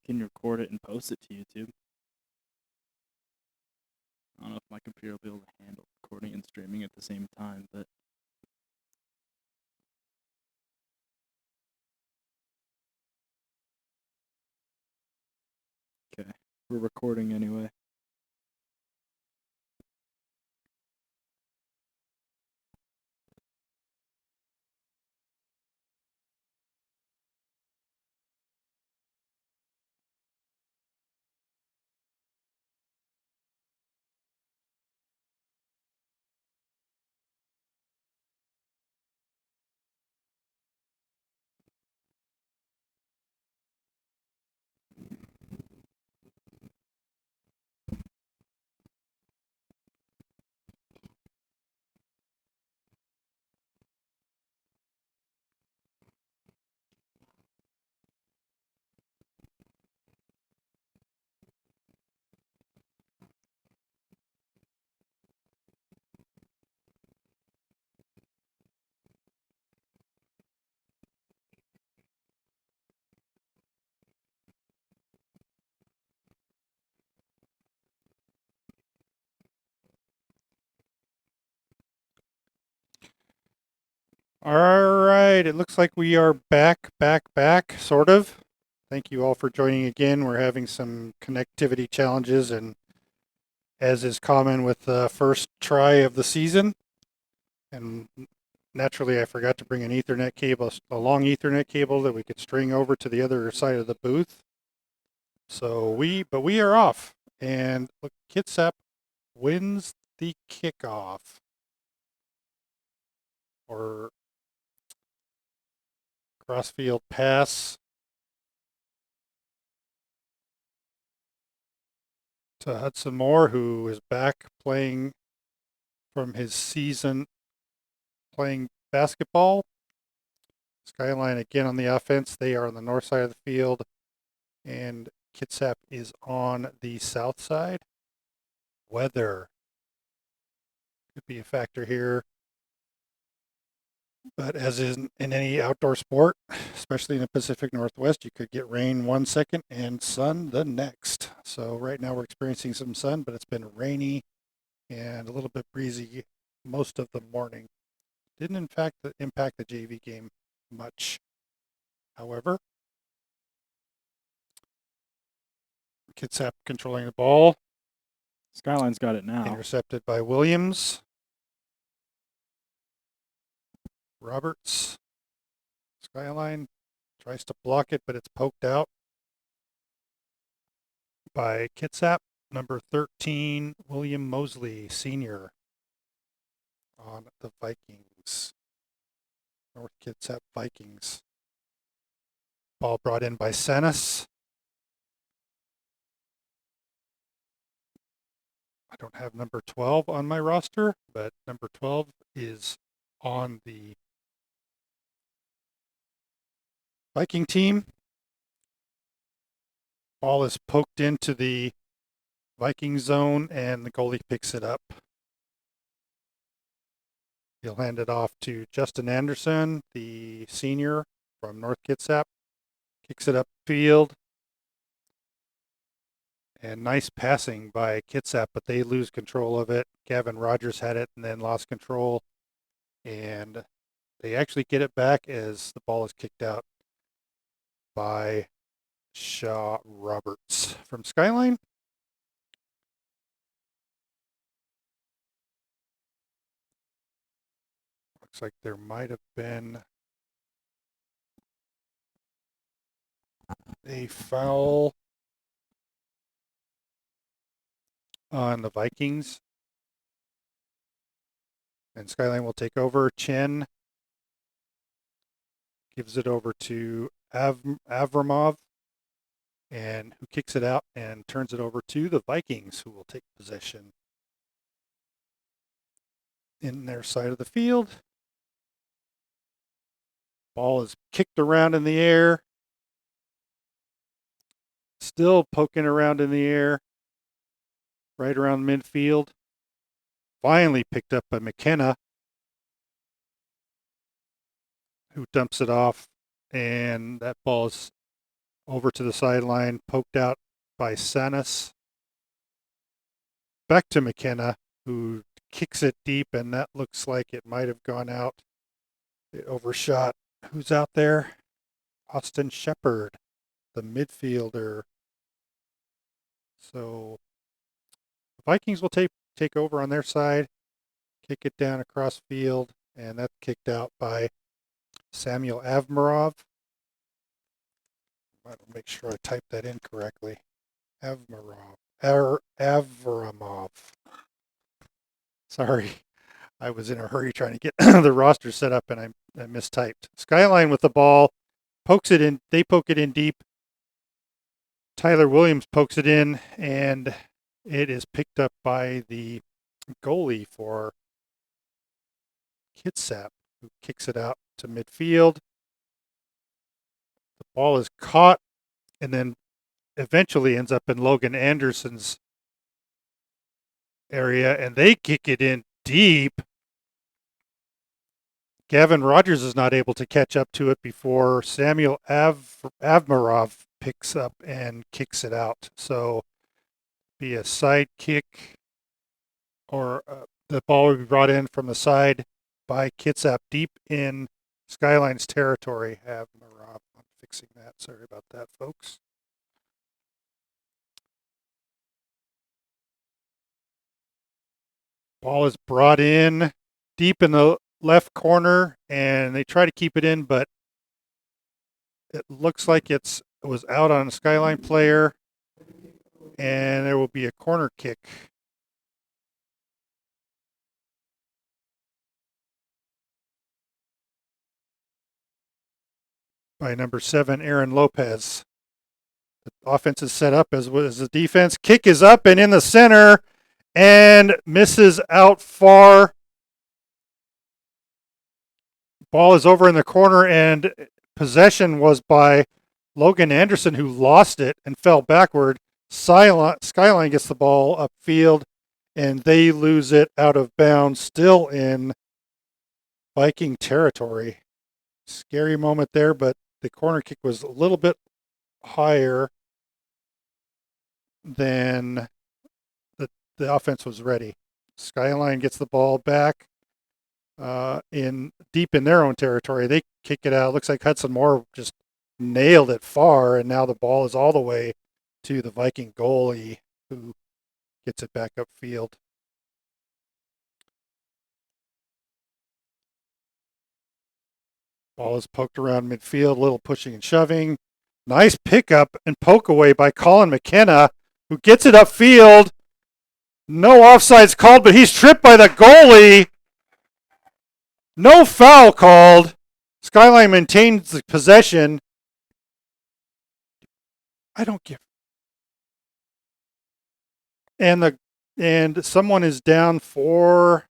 can record it and post it to YouTube. I don't know if my computer will be able to handle recording and streaming at the same time, but okay, we're recording anyway. All right, it looks like we are back, sort of. Thank you all for joining again. We're having some connectivity challenges, and as is common with the first try of the season, and naturally I forgot to bring an Ethernet cable, a long Ethernet cable that we could string over to the other side of the booth. So we are off, and look, Kitsap wins the kickoff, or crossfield pass to Hudson Moore, who is back playing from his season playing basketball. Skyline again on the offense. They are on the north side of the field, and Kitsap is on the south side. Weather could be a factor here, but as in any outdoor sport, especially in the Pacific Northwest, you could get rain 1 second and sun the next. So right now we're experiencing some sun, but it's been rainy and a little bit breezy most of the morning. Didn't in fact impact the JV game much. However, Kitsap controlling the ball. Skyline's got it now. Intercepted by Williams. Roberts. Skyline tries to block it, but it's poked out by Kitsap. Number 13, William Mosley, senior, on the Vikings. North Kitsap Vikings. Ball brought in by Sanis. I don't have number 12 on my roster, but number 12 is on the Viking team. Ball is poked into the Viking zone, and the goalie picks it up. He'll hand it off to Justin Anderson, the senior from North Kitsap. Kicks it upfield. And nice passing by Kitsap, but they lose control of it. Gavin Rogers had it and then lost control. And they actually get it back as the ball is kicked out by Shaw Roberts from Skyline. Looks like there might have been a foul on the Vikings. And Skyline will take over. Chen gives it over to Avramov, and who kicks it out and turns it over to the Vikings, who will take possession in their side of the field. Ball is kicked around in the air. Still poking around in the air. Right around midfield. Finally picked up by McKenna, who dumps it off. And that ball is Over to the sideline, poked out by Sanis. Back to McKenna, who kicks it deep, and that looks like it might have gone out. It overshot. Who's out there? Austin Shepard, the midfielder. So the Vikings will take over on their side, kick it down across field, and that's kicked out by Samuel Avmarov. I want to make sure I type that in correctly. Avramov. Sorry, I was in a hurry trying to get the roster set up and I mistyped. Skyline with the ball, pokes it in. They poke it in deep. Tyler Williams pokes it in, and it is picked up by the goalie for Kitsap, who kicks it out to midfield. The ball is caught and then eventually ends up in Logan Anderson's area, and they kick it in deep. Gavin Rogers is not able to catch up to it before Samuel Avmarov picks up and kicks it out. So be a side kick, or the ball will be brought in from the side by Kitsap deep in Skyline's territory. Avmarov, I'm fixing that. Sorry about that, folks. Ball is brought in deep in the left corner, and they try to keep it in, but it looks like it was out on a Skyline player, and there will be a corner kick. By number 7, Aaron Lopez. The offense is set up as the defense. Kick is up and in the center and misses out far. Ball is over in the corner, and possession was by Logan Anderson, who lost it and fell backward. Skyline gets the ball upfield, and they lose it out of bounds, still in Viking territory. Scary moment there, but the corner kick was a little bit higher than the offense was ready. Skyline gets the ball back in deep in their own territory. They kick it out. Looks like Hudson Moore just nailed it far, and now the ball is all the way to the Viking goalie, who gets it back upfield. Ball is poked around midfield, a little pushing and shoving. Nice pickup and poke away by Colin McKenna, who gets it upfield. No offsides called, but he's tripped by the goalie. No foul called. Skyline maintains the possession. I don't give. And someone is down for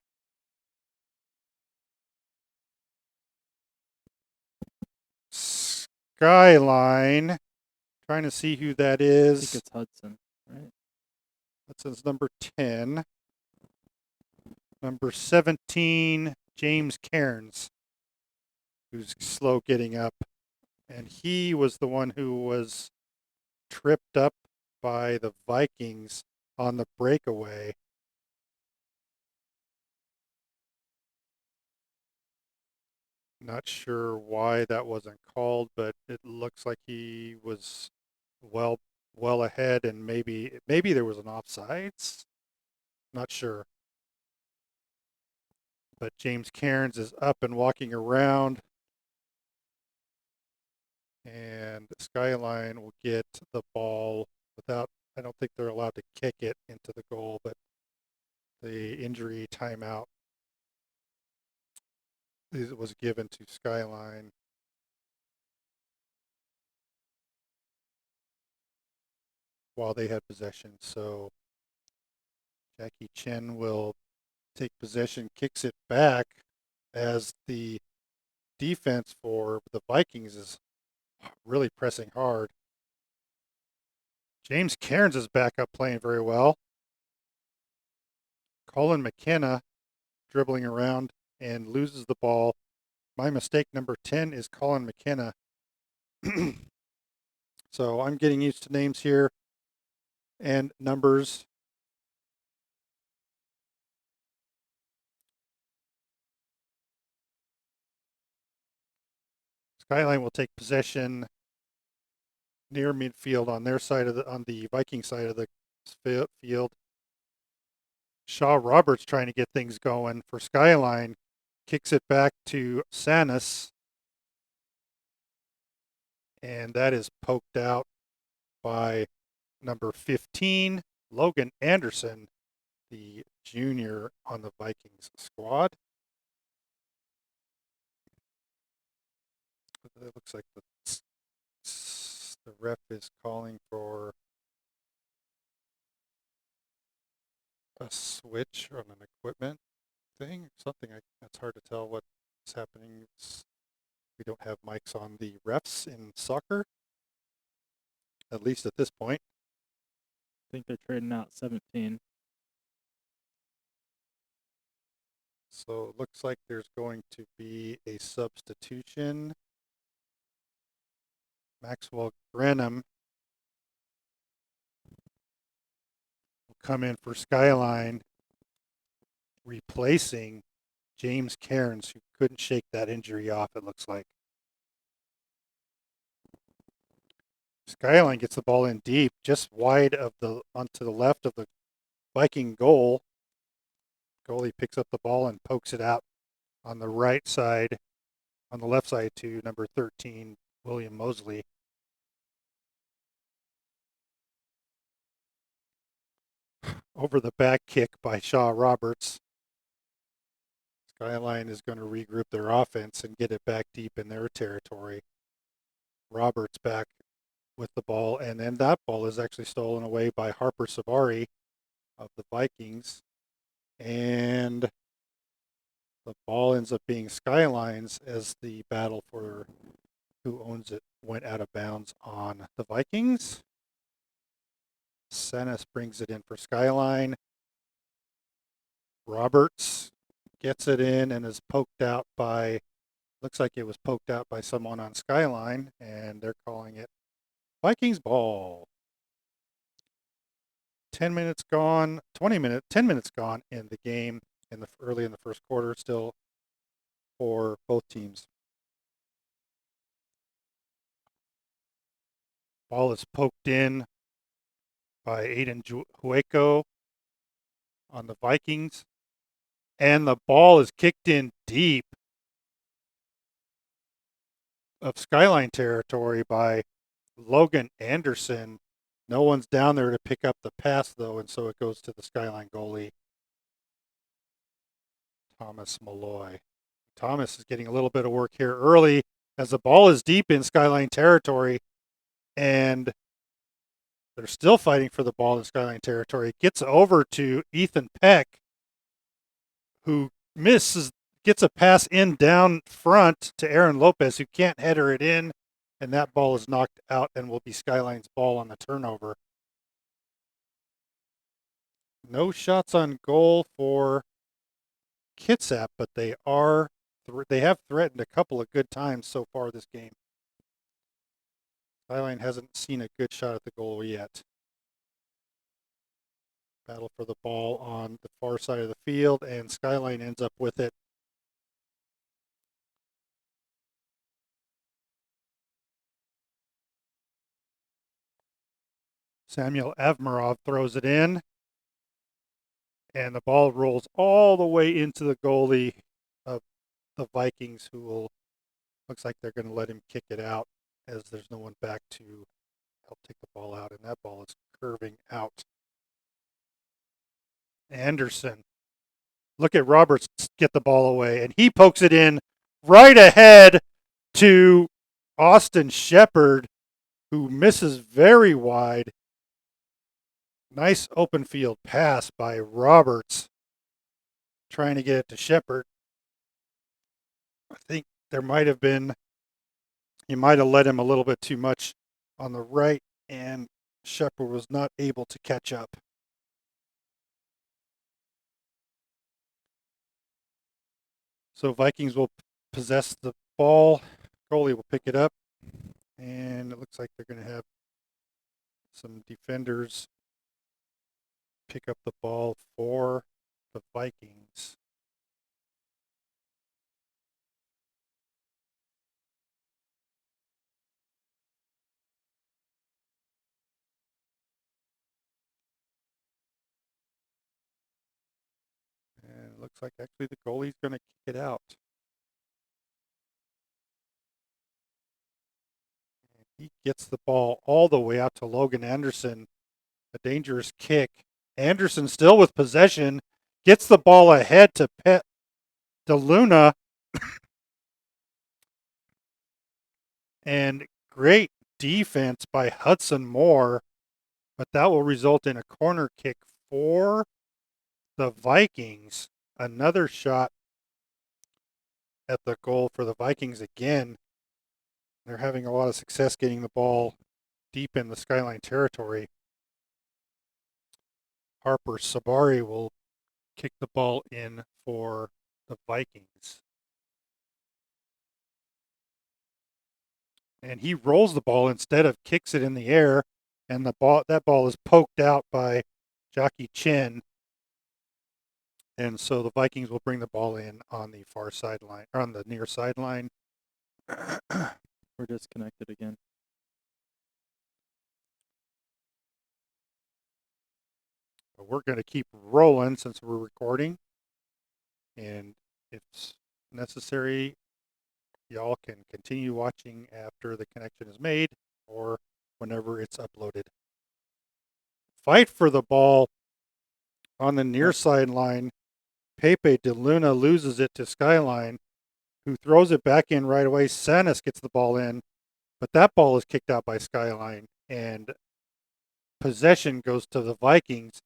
Skyline. Trying to see who that I is. think it's Hudson, right? Hudson's number 10. Number 17, James Cairns, who's slow getting up. And he was the one who was tripped up by the Vikings on the breakaway. Not sure why that wasn't called, but it looks like he was well ahead, and maybe there was an offsides. Not sure. But James Cairns is up and walking around, and Skyline will get the ball without. I don't think they're allowed to kick it into the goal, but the injury timeout was given to Skyline. While they had possession. So Jackie Chen will take possession, kicks it back as the defense for the Vikings is really pressing hard. James Cairns is back up playing very well. Colin McKenna dribbling around and loses the ball. My mistake, number 10 is Colin McKenna. So I'm getting used to names here and numbers. Skyline will take possession near midfield on their side of on the Viking side of the field. Shaw Roberts trying to get things going for Skyline, kicks it back to Sanis, and that is poked out by number 15, Logan Anderson, the junior on the Vikings squad. It looks like the ref is calling for a switch on an equipment thing, something. It's hard to tell what's happening. We don't have mics on the refs in soccer, at least at this point. I think they're trading out 17. So it looks like there's going to be a substitution. Maxwell Grenham will come in for Skyline, replacing James Cairns, who couldn't shake that injury off, it looks like. Skyline gets the ball in deep, just wide of onto the left of the Viking goal. Goalie picks up the ball and pokes it out on the right side, on the left side to number 13, William Mosley. Over the back kick by Shaw Roberts. Skyline is going to regroup their offense and get it back deep in their territory. Roberts back with the ball, and then that ball is actually stolen away by Harper Savari of the Vikings. And the ball ends up being Skyline's as the battle for who owns it went out of bounds on the Vikings. Senes brings it in for Skyline. Roberts gets it in and is poked out by, looks like it was poked out by someone on Skyline, and they're calling it Vikings ball. 10 minutes gone, 10 minutes gone in the game early in the first quarter, still for both teams. Ball is poked in by Aiden Hueco on the Vikings, and the ball is kicked in deep of Skyline territory by Logan Anderson. No one's down there to pick up the pass, though, and so it goes to the Skyline goalie, Thomas Malloy. Thomas is getting a little bit of work here early as the ball is deep in Skyline territory, and they're still fighting for the ball in Skyline territory. It gets over to Ethan Peck, who gets a pass in down front to Aaron Lopez, who can't header it in, and that ball is knocked out and will be Skyline's ball on the turnover. No shots on goal for Kitsap, but they have threatened a couple of good times so far this game. Skyline hasn't seen a good shot at the goal yet. Battle for the ball on the far side of the field, and Skyline ends up with it. Samuel Avmarov throws it in, and the ball rolls all the way into the goalie of the Vikings, who looks like they're going to let him kick it out as there's no one back to help take the ball out, and that ball is curving out. Anderson. Look at Roberts get the ball away, and he pokes it in right ahead to Austin Shepard, who misses very wide. Nice open field pass by Roberts, trying to get it to Shepard. I think there might have been, he might have led him a little bit too much on the right, and Shepard was not able to catch up. So Vikings will possess the ball. Goalie will pick it up, and it looks like they're going to have some defenders pick up the ball for the Vikings. And it looks like actually the goalie's going to kick it out. And he gets the ball all the way out to Logan Anderson. A dangerous kick. Anderson still with possession. Gets the ball ahead to Pet DeLuna. And great defense by Hudson Moore. But that will result in a corner kick for the Vikings. Another shot at the goal for the Vikings again. They're having a lot of success getting the ball deep in the Skyline territory. Harper Sabari will kick the ball in for the Vikings. And he rolls the ball instead of kicks it in the air, and that ball is poked out by Jockey Chin. And so the Vikings will bring the ball in on the far sideline, or on the near sideline. We're disconnected again. But we're going to keep rolling since we're recording. And if necessary, y'all can continue watching after the connection is made or whenever it's uploaded. Fight for the ball on the near sideline. Pepe DeLuna loses it to Skyline, who throws it back in right away. Sanis gets the ball in, but that ball is kicked out by Skyline, and possession goes to the Vikings.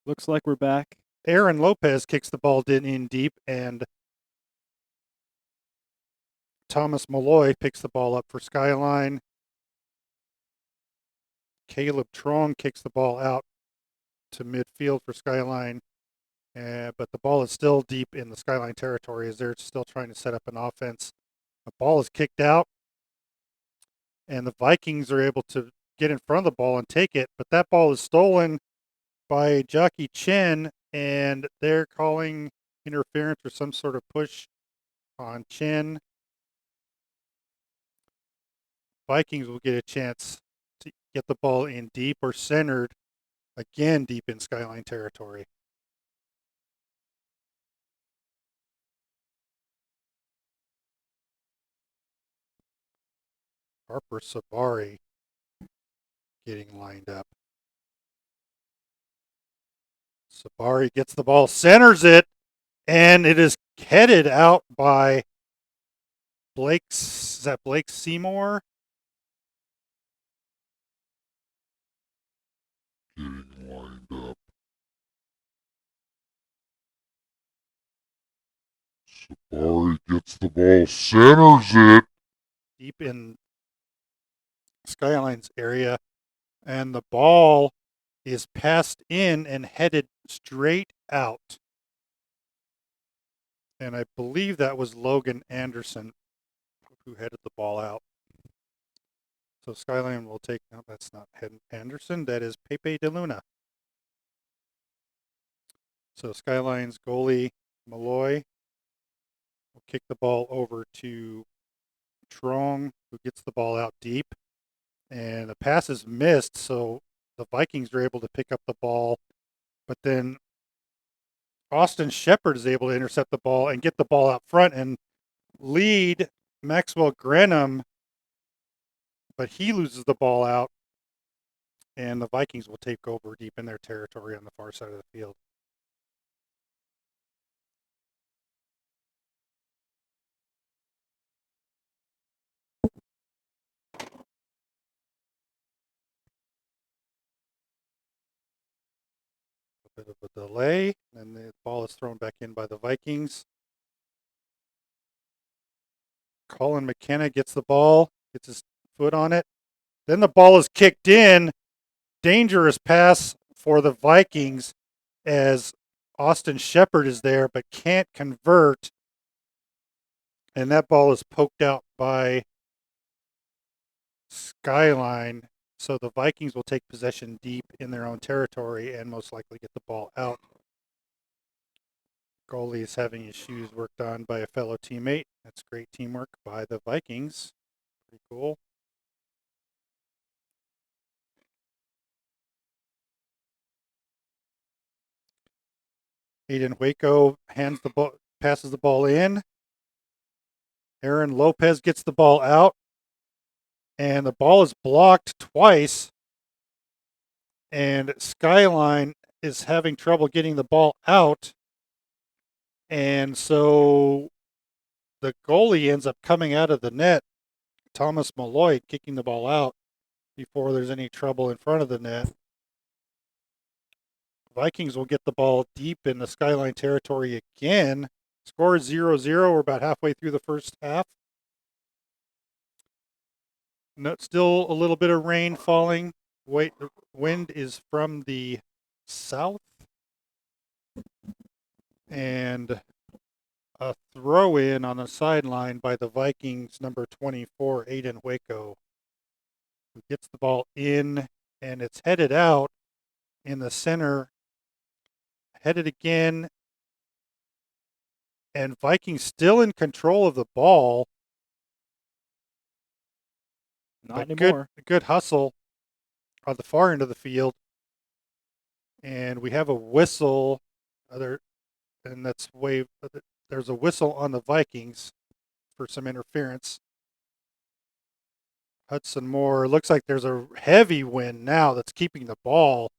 Looks like we're back. Aaron Lopez kicks the ball in deep, and Thomas Malloy picks the ball up for Skyline. Caleb Trong kicks the ball out to midfield for Skyline, but the ball is still deep in the Skyline territory as they're still trying to set up an offense. The ball is kicked out, and the Vikings are able to get in front of the ball and take it, but that ball is stolen by Jockey Chen, and they're calling interference or some sort of push on Chen. Vikings will get a chance to get the ball in deep or centered, again deep in Skyline territory. Harper Sabari getting lined up. Sabari gets the ball, centers it, and it is headed out by Blake Seymour? Getting lined up. Sabari gets the ball, centers it. Deep in Skyline's area, and the ball is passed in and headed straight out. And I believe that was Logan Anderson who headed the ball out. So Skyline will take, no, that's not Anderson, that is Pepe DeLuna. So Skyline's goalie, Malloy, will kick the ball over to Trong, who gets the ball out deep. And the pass is missed, so the Vikings are able to pick up the ball. But then Austin Shepard is able to intercept the ball and get the ball out front and lead Maxwell Grenham, but he loses the ball out, and the Vikings will take over deep in their territory on the far side of the field. A bit of a delay, and the ball is thrown back in by the Vikings. Colin McKenna gets the ball, gets his foot on it. Then the ball is kicked in. Dangerous pass for the Vikings as Austin Shepard is there but can't convert. And that ball is poked out by Skyline. So the Vikings will take possession deep in their own territory and most likely get the ball out. Goalie is having his shoes worked on by a fellow teammate. That's great teamwork by the Vikings. Pretty cool. Aiden Waco passes the ball in. Aaron Lopez gets the ball out. And the ball is blocked twice. And Skyline is having trouble getting the ball out. And so the goalie ends up coming out of the net, Thomas Malloy kicking the ball out before there's any trouble in front of the net. Vikings will get the ball deep in the Skyline territory again. Score is 0-0. We're about halfway through the first half. No, still a little bit of rain falling. The wind is from the south. And a throw in on the sideline by the Vikings, number 24, Aiden Waco, who gets the ball in, and it's headed out in the center. Headed again, and Vikings still in control of the ball. Not anymore. Good hustle on the far end of the field. And we have a whistle. There's a whistle on the Vikings for some interference. Hudson Moore, looks like there's a heavy wind now that's keeping the ball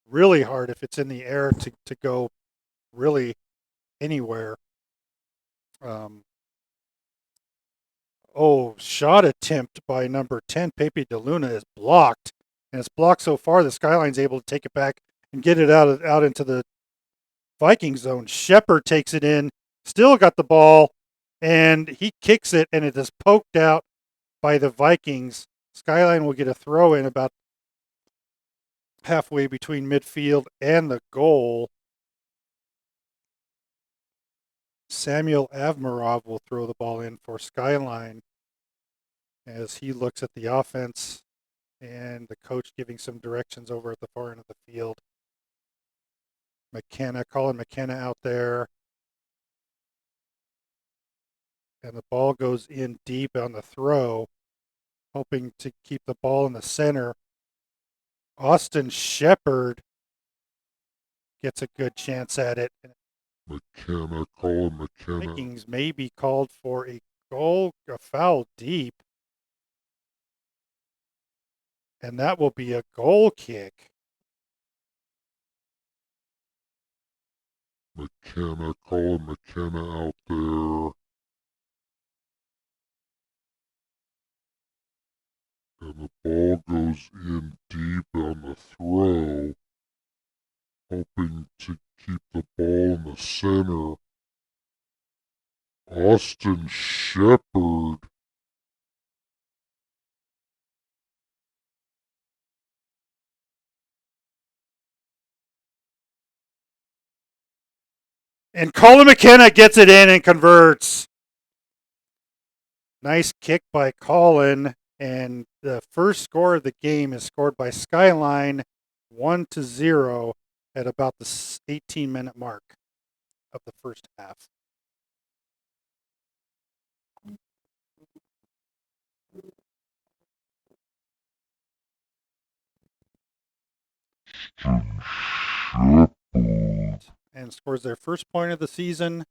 really hard if it's in the air to go really anywhere. Shot attempt by number 10, Pepe DeLuna, is blocked. And it's blocked so far the Skyline's able to take it back and get it out into the Viking zone. Shepard takes it in, still got the ball, and he kicks it, and it is poked out by the Vikings. Skyline will get a throw in about halfway between midfield and the goal. Samuel Avmarov will throw the ball in for Skyline as he looks at the offense and the coach giving some directions over at the far end of the field. Colin McKenna out there. And the ball goes in deep on the throw, hoping to keep the ball in the center. Austin Shepard gets a good chance at it. Colin McKenna. Vikings may be called for a foul deep. And that will be a goal kick. Colin McKenna out there. And the ball goes in deep on the throw, hoping to keep the ball in the center. Austin Shepard. And Colin McKenna gets it in and converts. Nice kick by Colin. And the first score of the game is scored by Skyline 1-0 at about the 18-minute mark of the first half. And scores their first point of the season.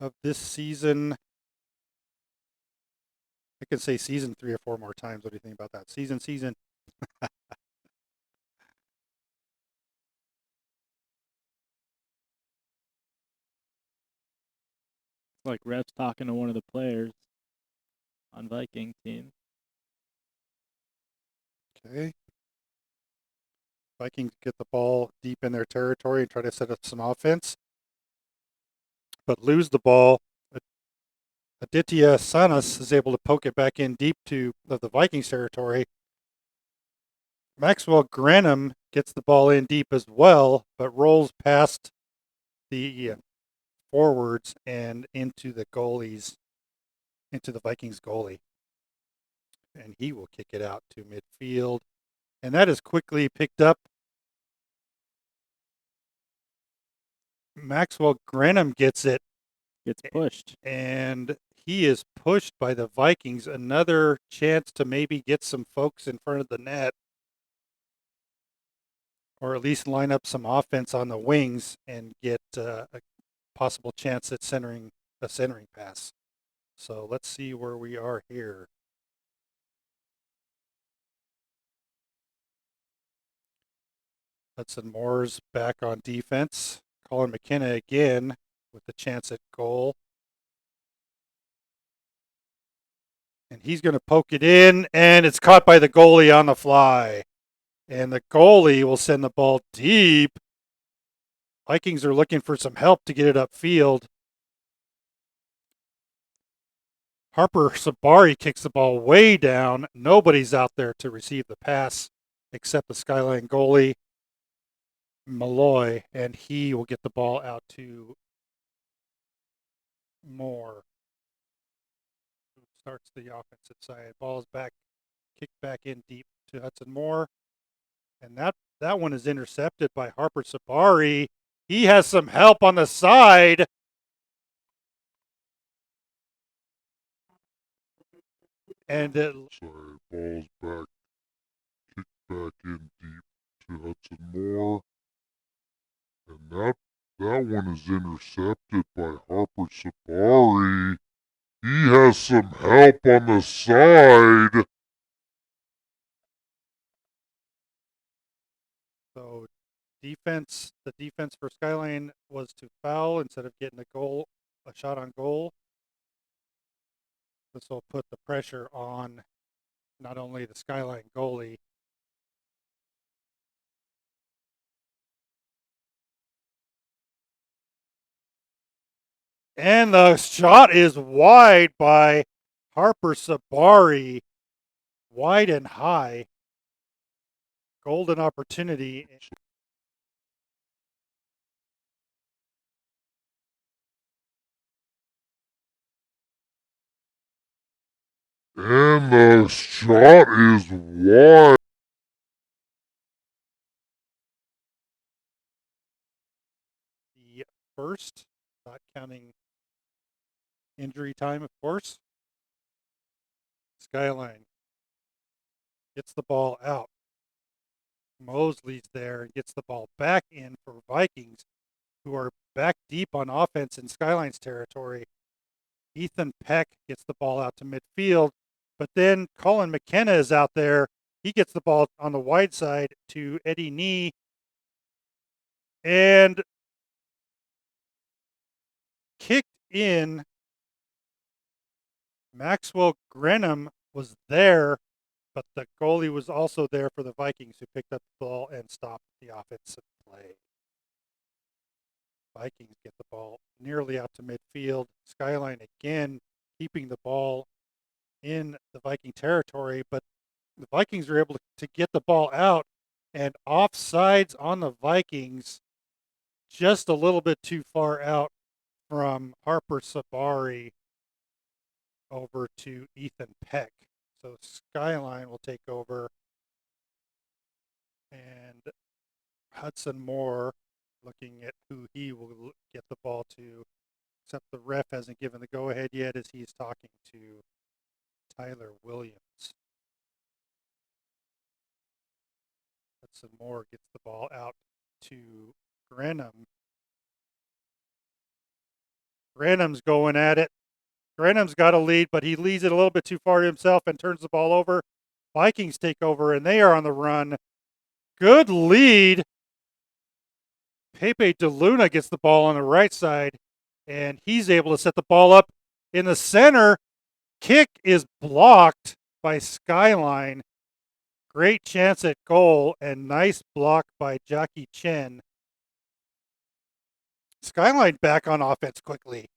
Of this season. I could say season 3 or 4 more times. What do you think about that? Season. It's like refs talking to one of the players on Viking team. Okay. Vikings get the ball deep in their territory and try to set up some offense, but lose the ball. Aditya Sanas is able to poke it back in deep to the Vikings territory. Maxwell Grenham gets the ball in deep as well, but rolls past the forwards and into the Vikings goalie. and he will kick it out to midfield. And that is quickly picked up. Maxwell Grenham gets it. Gets pushed. And he is pushed by the Vikings. Another chance to maybe get some folks in front of the net, or at least line up some offense on the wings and get a possible chance at a centering pass. So let's see where we are here. Hudson Moore's back on defense. Colin McKenna again with the chance at goal. And he's going to poke it in, and it's caught by the goalie on the fly. And the goalie will send the ball deep. Vikings are looking for some help to get it upfield. Harper Sabari kicks the ball way down. Nobody's out there to receive the pass except the Skyline goalie, Malloy, and he will get the ball out to Moore, who starts the offensive side. Ball is back, kicked back in deep to Hudson Moore, and that one is intercepted by Harper Sabari. He has some help on the side. And ball's back, kicked back in deep to Hudson Moore. And that one is intercepted by Harper Sabari. He has some help on the side. So the defense for Skyline was to foul instead of getting a shot on goal. This will put the pressure on not only the Skyline goalie, and the shot is wide by Harper Sabari, wide and high. Golden opportunity. And the shot is wide. The first, not counting injury time, of course. Skyline gets the ball out. Mosley's there and gets the ball back in for Vikings, who are back deep on offense in Skyline's territory. Ethan Peck gets the ball out to midfield, but then Colin McKenna is out there. He gets the ball on the wide side to Eddie Nee, and kicked in. Maxwell Grenham was there, but the goalie was also there for the Vikings, who picked up the ball and stopped the offensive play. Vikings get the ball nearly out to midfield. Skyline again keeping the ball in the Viking territory, but the Vikings are able to get the ball out, and offsides on the Vikings, just a little bit too far out from Harper Sabari over to Ethan Peck. So Skyline will take over, and Hudson Moore looking at who he will get the ball to, except the ref hasn't given the go-ahead yet as he's talking to Tyler Williams. Hudson Moore gets the ball out to Grenham. Grenham's going at it. Grenham's got a lead, but he leads it a little bit too far to himself and turns the ball over. Vikings take over, and they are on the run. Good lead. Pepe DeLuna gets the ball on the right side, and he's able to set the ball up in the center. Kick is blocked by Skyline. Great chance at goal, and nice block by Jackie Chen. Skyline back on offense quickly.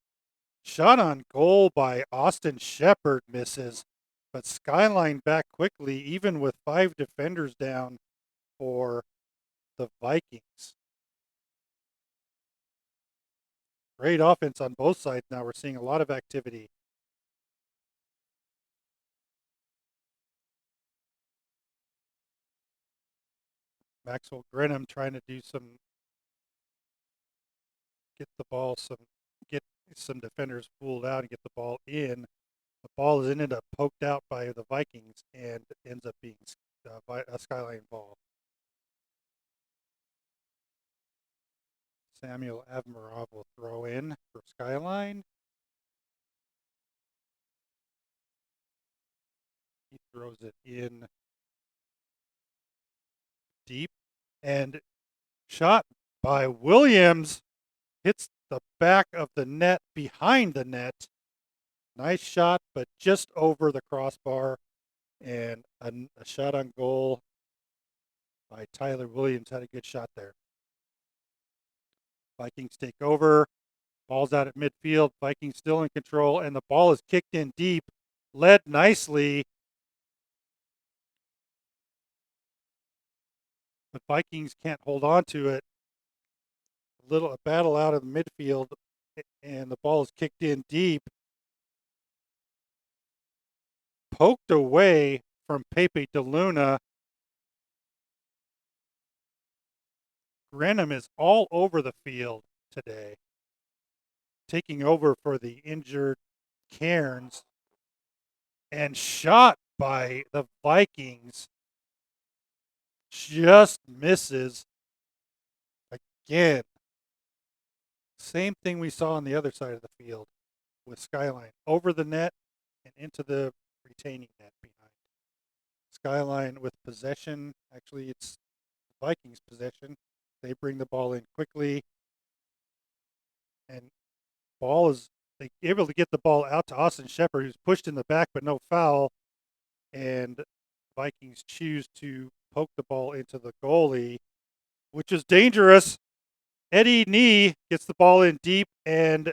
Shot on goal by Austin Shepard misses, but Skyline back quickly, even with 5 defenders down for the Vikings. Great offense on both sides now. We're seeing a lot of activity. Maxwell Grenham trying to do get some defenders fooled out and get the ball in. The ball is ended up poked out by the Vikings and ends up being a Skyline ball. Samuel Avmarov will throw in for Skyline. He throws it in deep and shot by Williams. Hits the back of the net behind the net. Nice shot, but just over the crossbar. And a shot on goal by Tyler Williams. Had a good shot there. Vikings take over. Ball's out at midfield. Vikings still in control, and the ball is kicked in deep. Led nicely. But Vikings can't hold on to it. A battle out of the midfield, and the ball is kicked in deep. Poked away from Pepe DeLuna. Grenham is all over the field today, taking over for the injured Cairns, and shot by the Vikings. Just misses again. Same thing we saw on the other side of the field with Skyline. Over the net and into the retaining net behind. Skyline with possession. Actually, it's the Vikings' possession. They bring the ball in quickly. And they're able to get the ball out to Austin Shepard, who's pushed in the back, but no foul. And Vikings choose to poke the ball into the goalie, which is dangerous. Eddie Nee gets the ball in deep and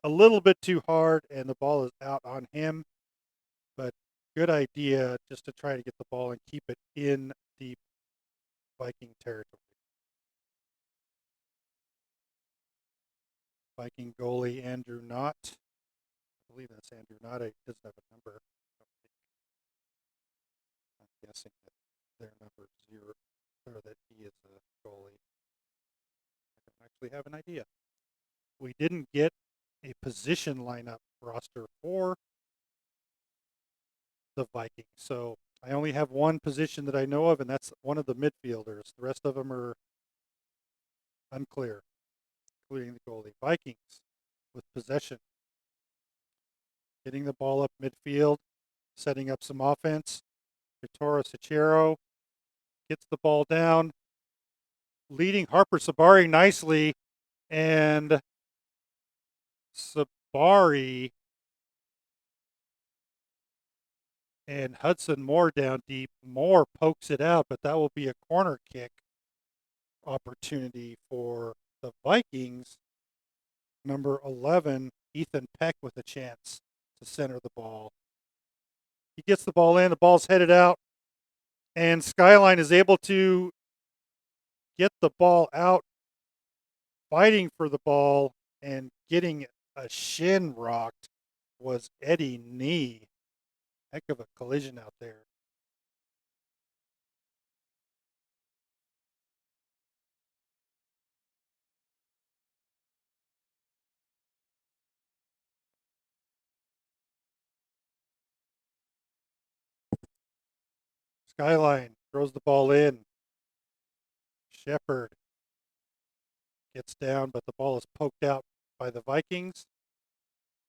a little bit too hard, and the ball is out on him. But good idea just to try to get the ball and keep it in deep Viking territory. Viking goalie Andrew Knott. I believe that's Andrew Knott. He doesn't have a number. I'm guessing that their number 0, or that he is a goalie. I don't actually have an idea. We didn't get a position lineup roster for the Vikings, so I only have one position that I know of, and that's one of the midfielders. The rest of them are unclear, including the goalie. Vikings with possession, getting the ball up midfield, setting up some offense. Vittorio Sacchero gets the ball down, leading Harper Sabari nicely, and Sabari and Hudson Moore down deep. Moore pokes it out, but that will be a corner kick opportunity for the Vikings. Number 11, Ethan Peck, with a chance to center the ball. He gets the ball in, the ball's headed out, and Skyline is able to get the ball out, fighting for the ball, and getting a shin rocked was Eddie Nee. Heck of a collision out there. Skyline throws the ball in. Shepard gets down, but the ball is poked out by the Vikings.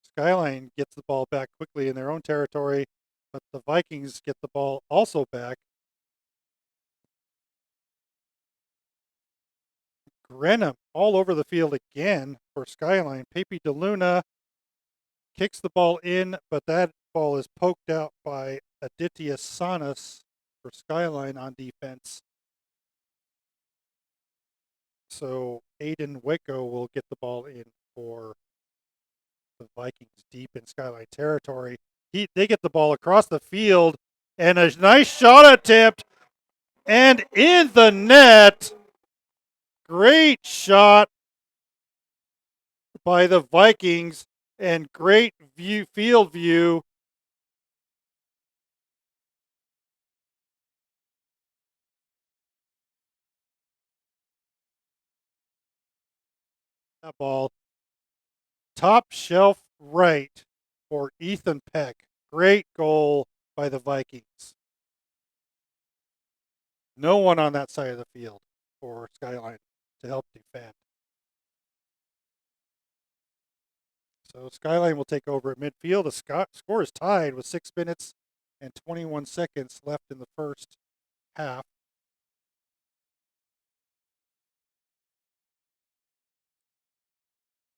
Skyline gets the ball back quickly in their own territory, but the Vikings get the ball also back. Grenham all over the field again for Skyline. Pepe DeLuna kicks the ball in, but that ball is poked out by Aditya Sanas for Skyline on defense. So Aiden Waco will get the ball in for the Vikings deep in Skyline territory. They get the ball across the field, and a nice shot attempt, and in the net. Great shot by the Vikings, and great field view. That ball. Top shelf right for Ethan Peck. Great goal by the Vikings. No one on that side of the field for Skyline to help defend. So Skyline will take over at midfield. The score is tied with 6 minutes and 21 seconds left in the first half.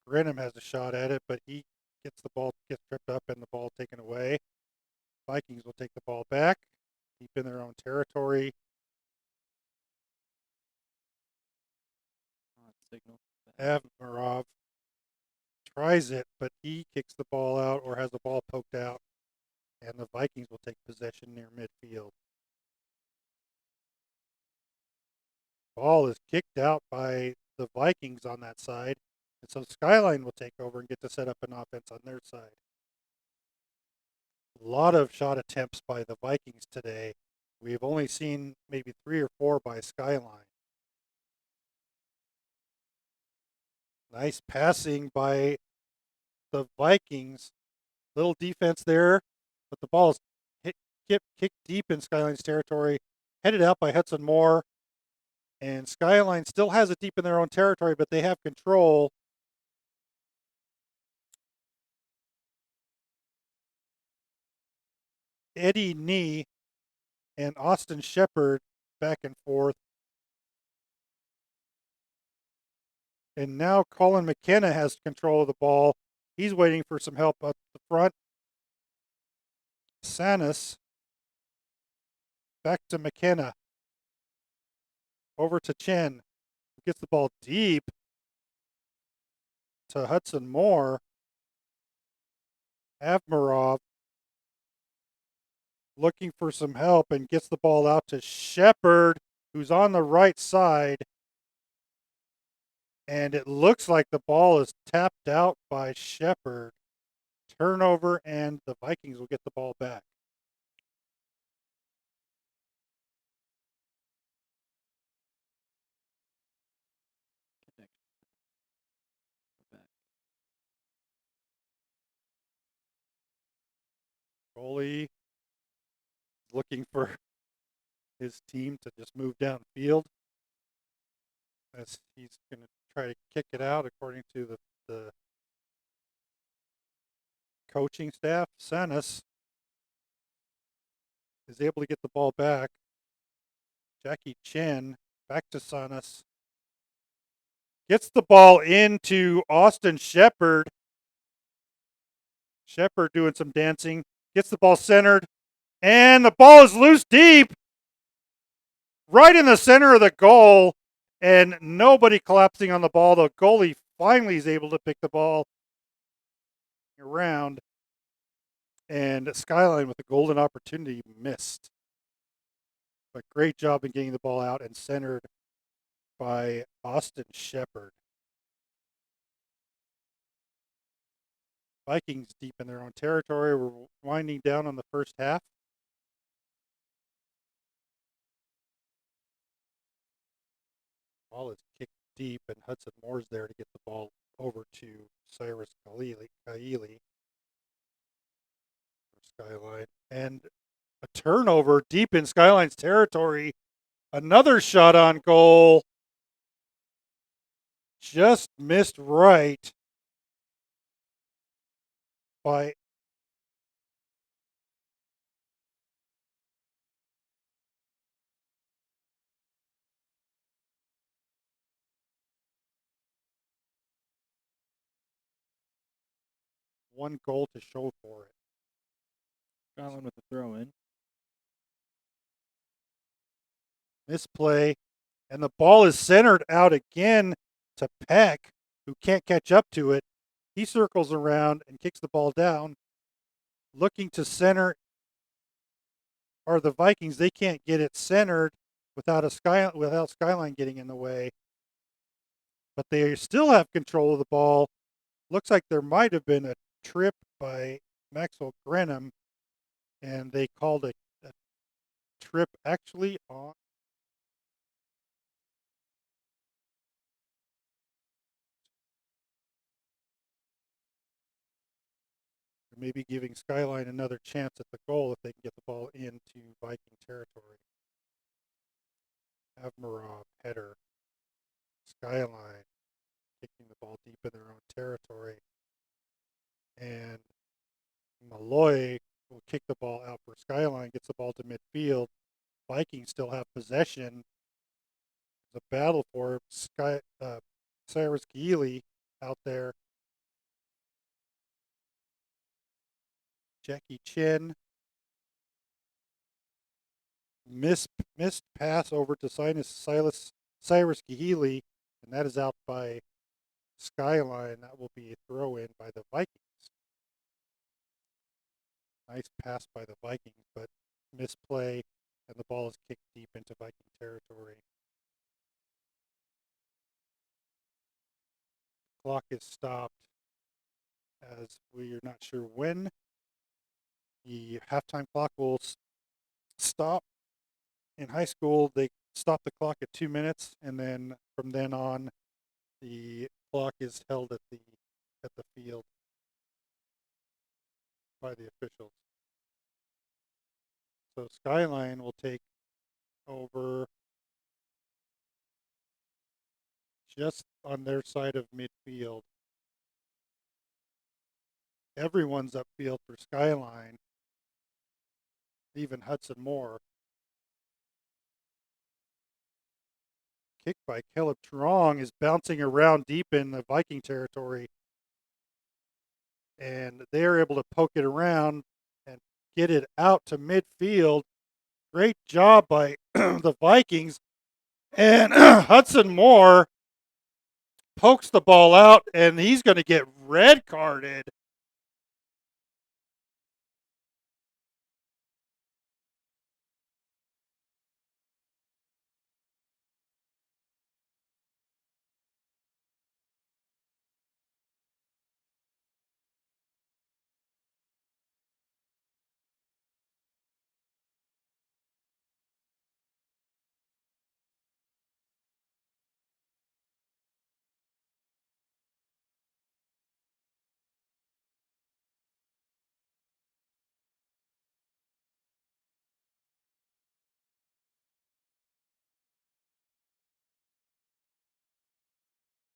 Grenham has a shot at it, but he gets tripped up and the ball taken away. Vikings will take the ball back, deep in their own territory. Signal. Avmarov tries it, but he kicks the ball out or has the ball poked out, and the Vikings will take possession near midfield. Ball is kicked out by the Vikings on that side, and so Skyline will take over and get to set up an offense on their side. A lot of shot attempts by the Vikings today. We've only seen maybe 3 or 4 by Skyline. Nice passing by the Vikings. Little defense there, but the ball is kicked deep in Skyline's territory, headed out by Hudson Moore. And Skyline still has it deep in their own territory, but they have control. Eddie Nee and Austin Shepard back and forth. And now Colin McKenna has control of the ball. He's waiting for some help up the front. Sanis. Back to McKenna. Over to Chen. Who gets the ball deep to Hudson Moore. Avmarov looking for some help and gets the ball out to Shepard, who's on the right side. And it looks like the ball is tapped out by Shepard. Turnover, and the Vikings will get the ball back. Goalie is looking for his team to just move downfield, as he's going to try to kick it out according to the coaching staff. Sanis is able to get the ball back. Jackie Chen back to Sanis. Gets the ball into Austin Shepard. Shepard doing some dancing. Gets the ball centered. And the ball is loose deep. Right in the center of the goal. And nobody collapsing on the ball. The goalie finally is able to pick the ball around. And Skyline with a golden opportunity missed. But great job in getting the ball out and centered by Austin Shepard. Vikings deep in their own territory. We're winding down on the first half. Ball is kicked deep, and Hudson Moore's there to get the ball over to Cyrus Kaili for Skyline. And a turnover deep in Skyline's territory. Another shot on goal. Just missed right by one goal to show for it. Skyline with the throw in. Misplay, and the ball is centered out again to Peck, who can't catch up to it. He circles around and kicks the ball down, looking to center. Or the Vikings, they can't get it centered without Skyline getting in the way. But they still have control of the ball. Looks like there might have been a trip by Maxwell Grenham, and they called a trip actually on maybe giving Skyline another chance at the goal if they can get the ball into Viking territory. Avmarov, header. Skyline kicking the ball deep in their own territory. And Malloy will kick the ball out for Skyline, gets the ball to midfield. Vikings still have possession. There's a battle for Cyrus Geely out there. Jackie Chin. Missed pass over to Cyrus Gihili, and that is out by Skyline. That will be a throw in by the Vikings. Nice pass by the Vikings, but misplay, and the ball is kicked deep into Viking territory. Clock is stopped as we are not sure when. The halftime clock will stop. In high school, they stop the clock at 2 minutes, and then from then on, the clock is held at the field by the officials. So Skyline will take over just on their side of midfield. Everyone's upfield for Skyline, even Hudson Moore. Kick by Caleb Trong is bouncing around deep in the Viking territory, and they are able to poke it around and get it out to midfield. Great job by the Vikings, and Hudson Moore pokes the ball out, and he's going to get red carded.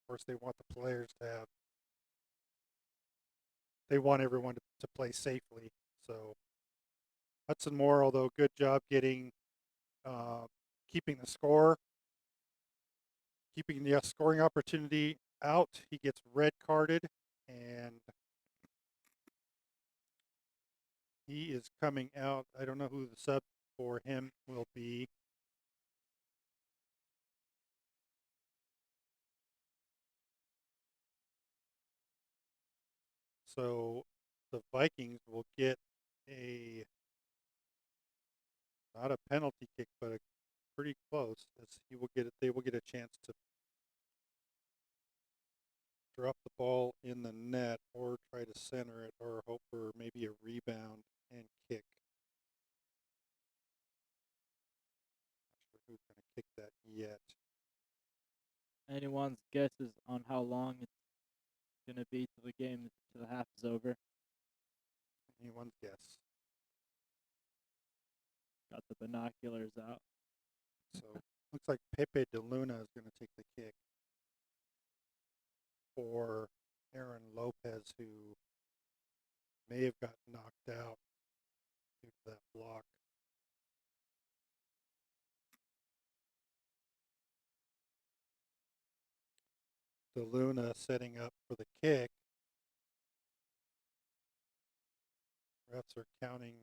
Of course, they want the players to have. They want everyone to play safely. So Hudson Moore, although good job getting keeping the score, keeping the scoring opportunity out, he gets red carded, and he is coming out. I don't know who the sub for him will be. So the Vikings will get not a penalty kick, but a pretty close, as they will get a chance to drop the ball in the net or try to center it or hope for maybe a rebound and kick. Not sure who's going to kick that yet. Anyone's guesses on how long it's gonna be till the half is over? Anyone's guess. Got the binoculars out. So looks like Pepe De Luna is going to take the kick for Aaron Lopez, who may have gotten knocked out due to that block. De Luna setting up for the kick. Refs are counting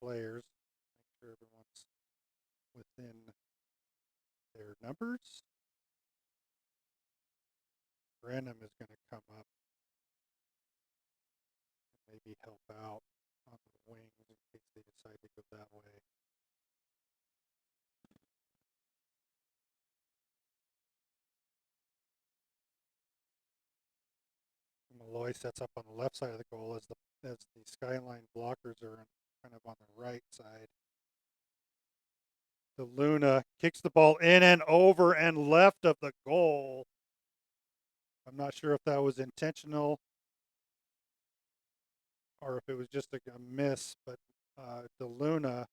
players. Make sure everyone's within their numbers. Branham is going to come up and maybe help out on the wings in case they decide to go that way. Malloy sets up on the left side of the goal as the Skyline blockers are kind of on the right side. The Luna kicks the ball in and over and left of the goal. I'm not sure if that was intentional. or if it was just a miss, but DeLuna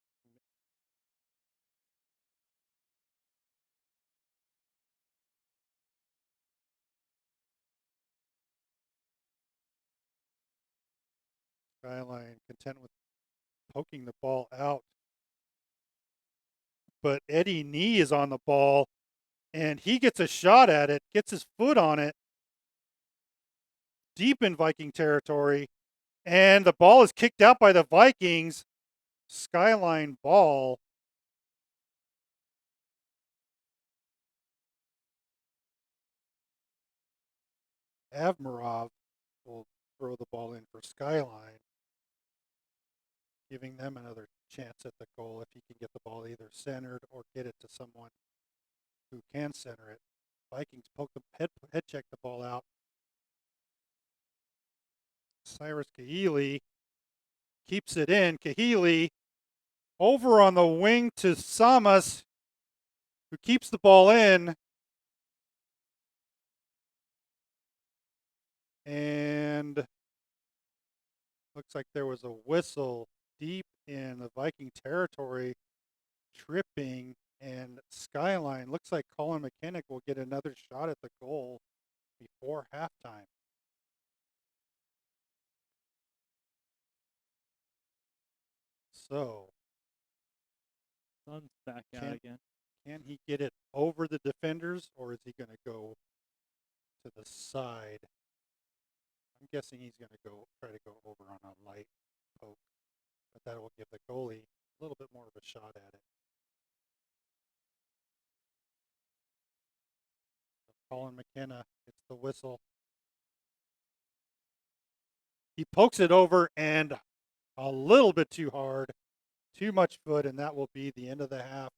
Skyline content with poking the ball out. But Eddie Nee is on the ball, and he gets a shot at it, gets his foot on it, deep in Viking territory, and the ball is kicked out by the Vikings. Skyline ball. Avmarov will throw the ball in for Skyline, giving them another chance at the goal if he can get the ball either centered or get it to someone who can center it. Vikings poke the head check the ball out. Cyrus Kahili keeps it in. Kahili over on the wing to Samas, who keeps the ball in. And looks like there was a whistle deep in the Viking territory, tripping, and Skyline. Looks like Colin McKennick will get another shot at the goal before halftime. So, Sun's back out again. can he get it over the defenders, or is he going to go to the side? I'm guessing he's going to try to go over on a light poke, but that will give the goalie a little bit more of a shot at it. Colin McKenna gets the whistle. He pokes it over and a little bit too hard, too much foot, and that will be the end of the half.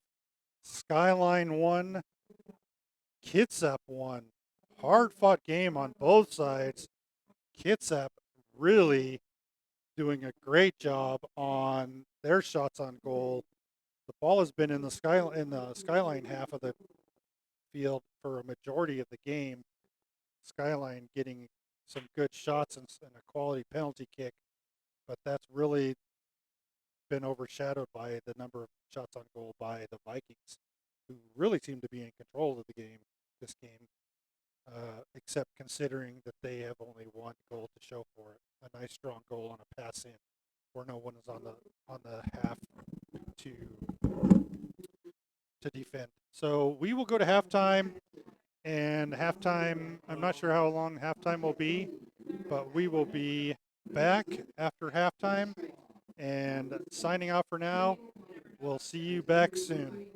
Skyline 1, Kitsap 1. Hard fought game on both sides. Kitsap really doing a great job on their shots on goal. The ball has been in the Skyline half of the field for a majority of the game. Skyline getting some good shots and a quality penalty kick, but that's really been overshadowed by the number of shots on goal by the Vikings, who really seem to be in control of the game this game, except considering that they have only one goal to show for it. A nice strong goal on a pass in, where no one is on the half to defend. So we will go to halftime, and halftime, I'm not sure how long halftime will be, but we will be back after halftime. And signing off for now. We'll see you back soon.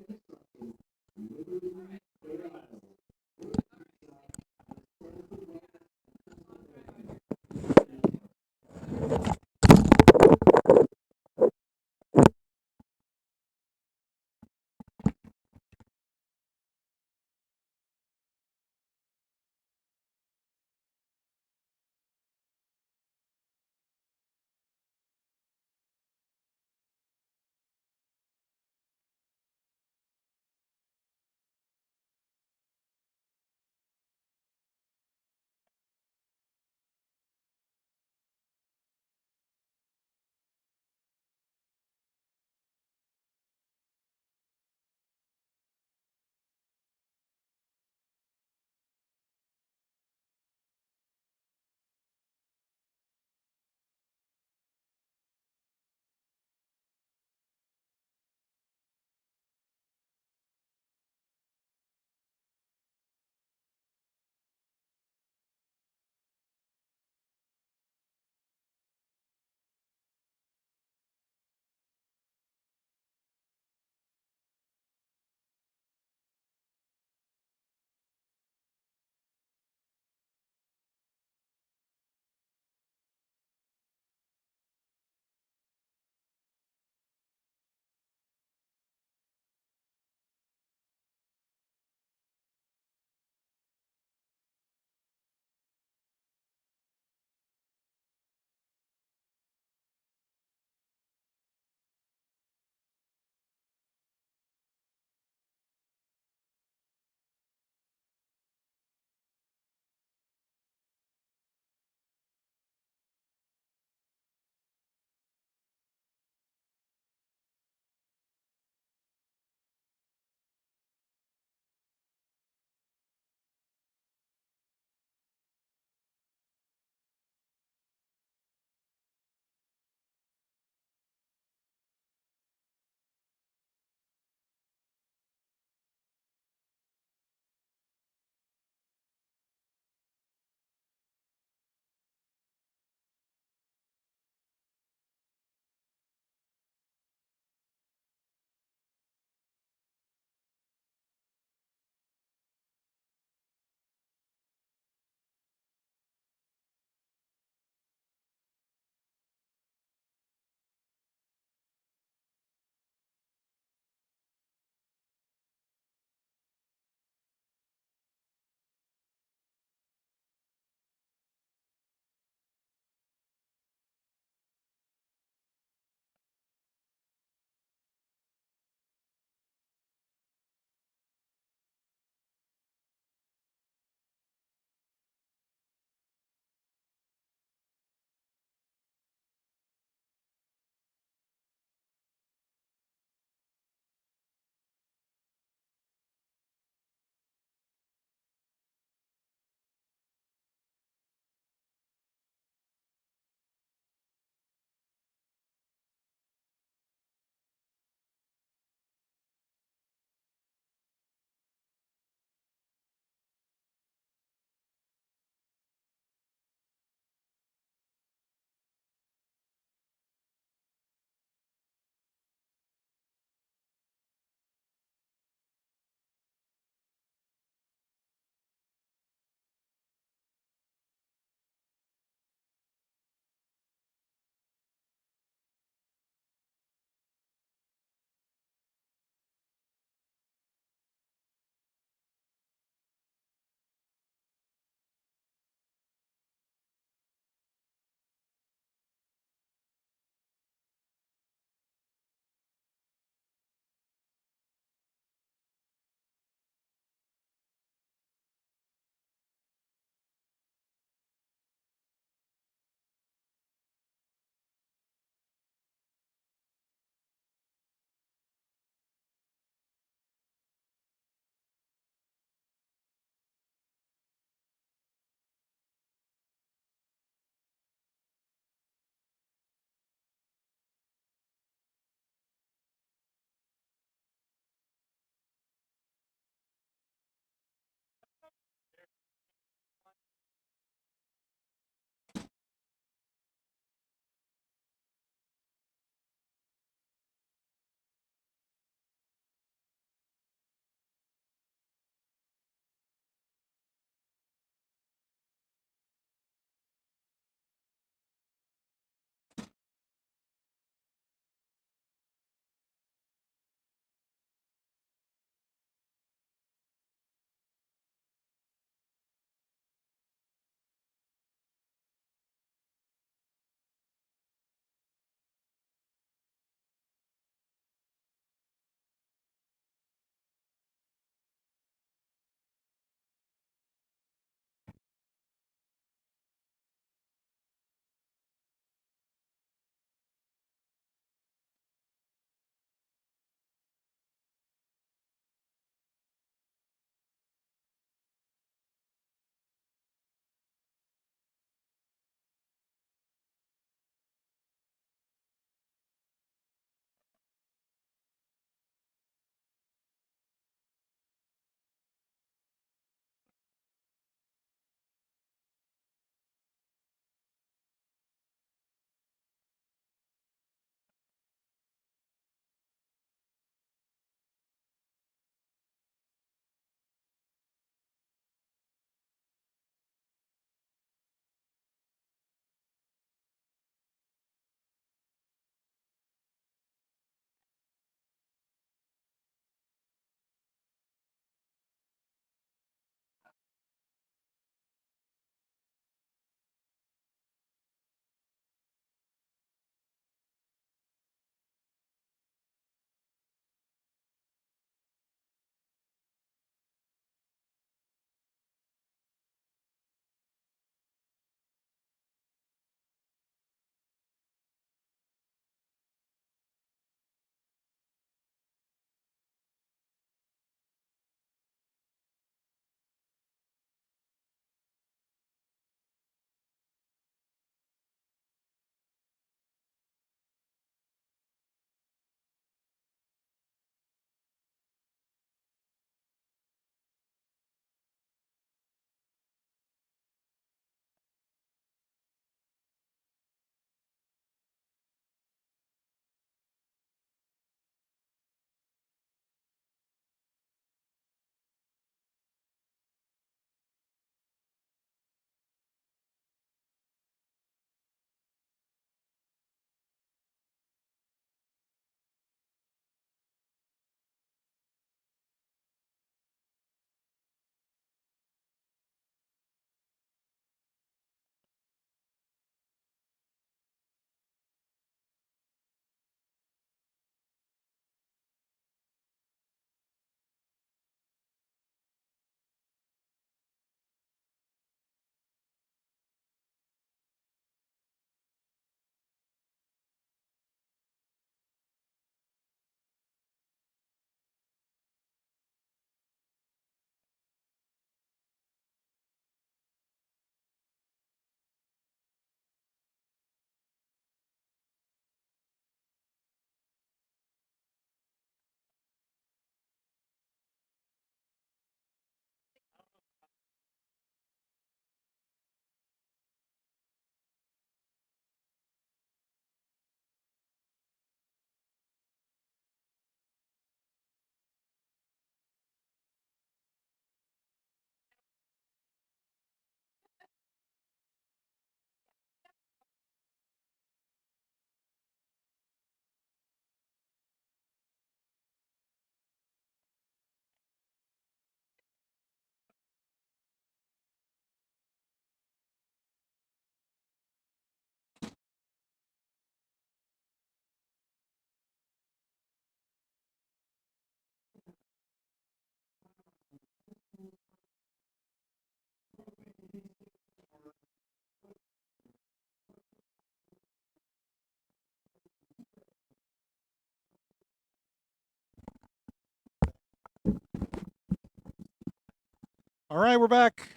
All right, we're back.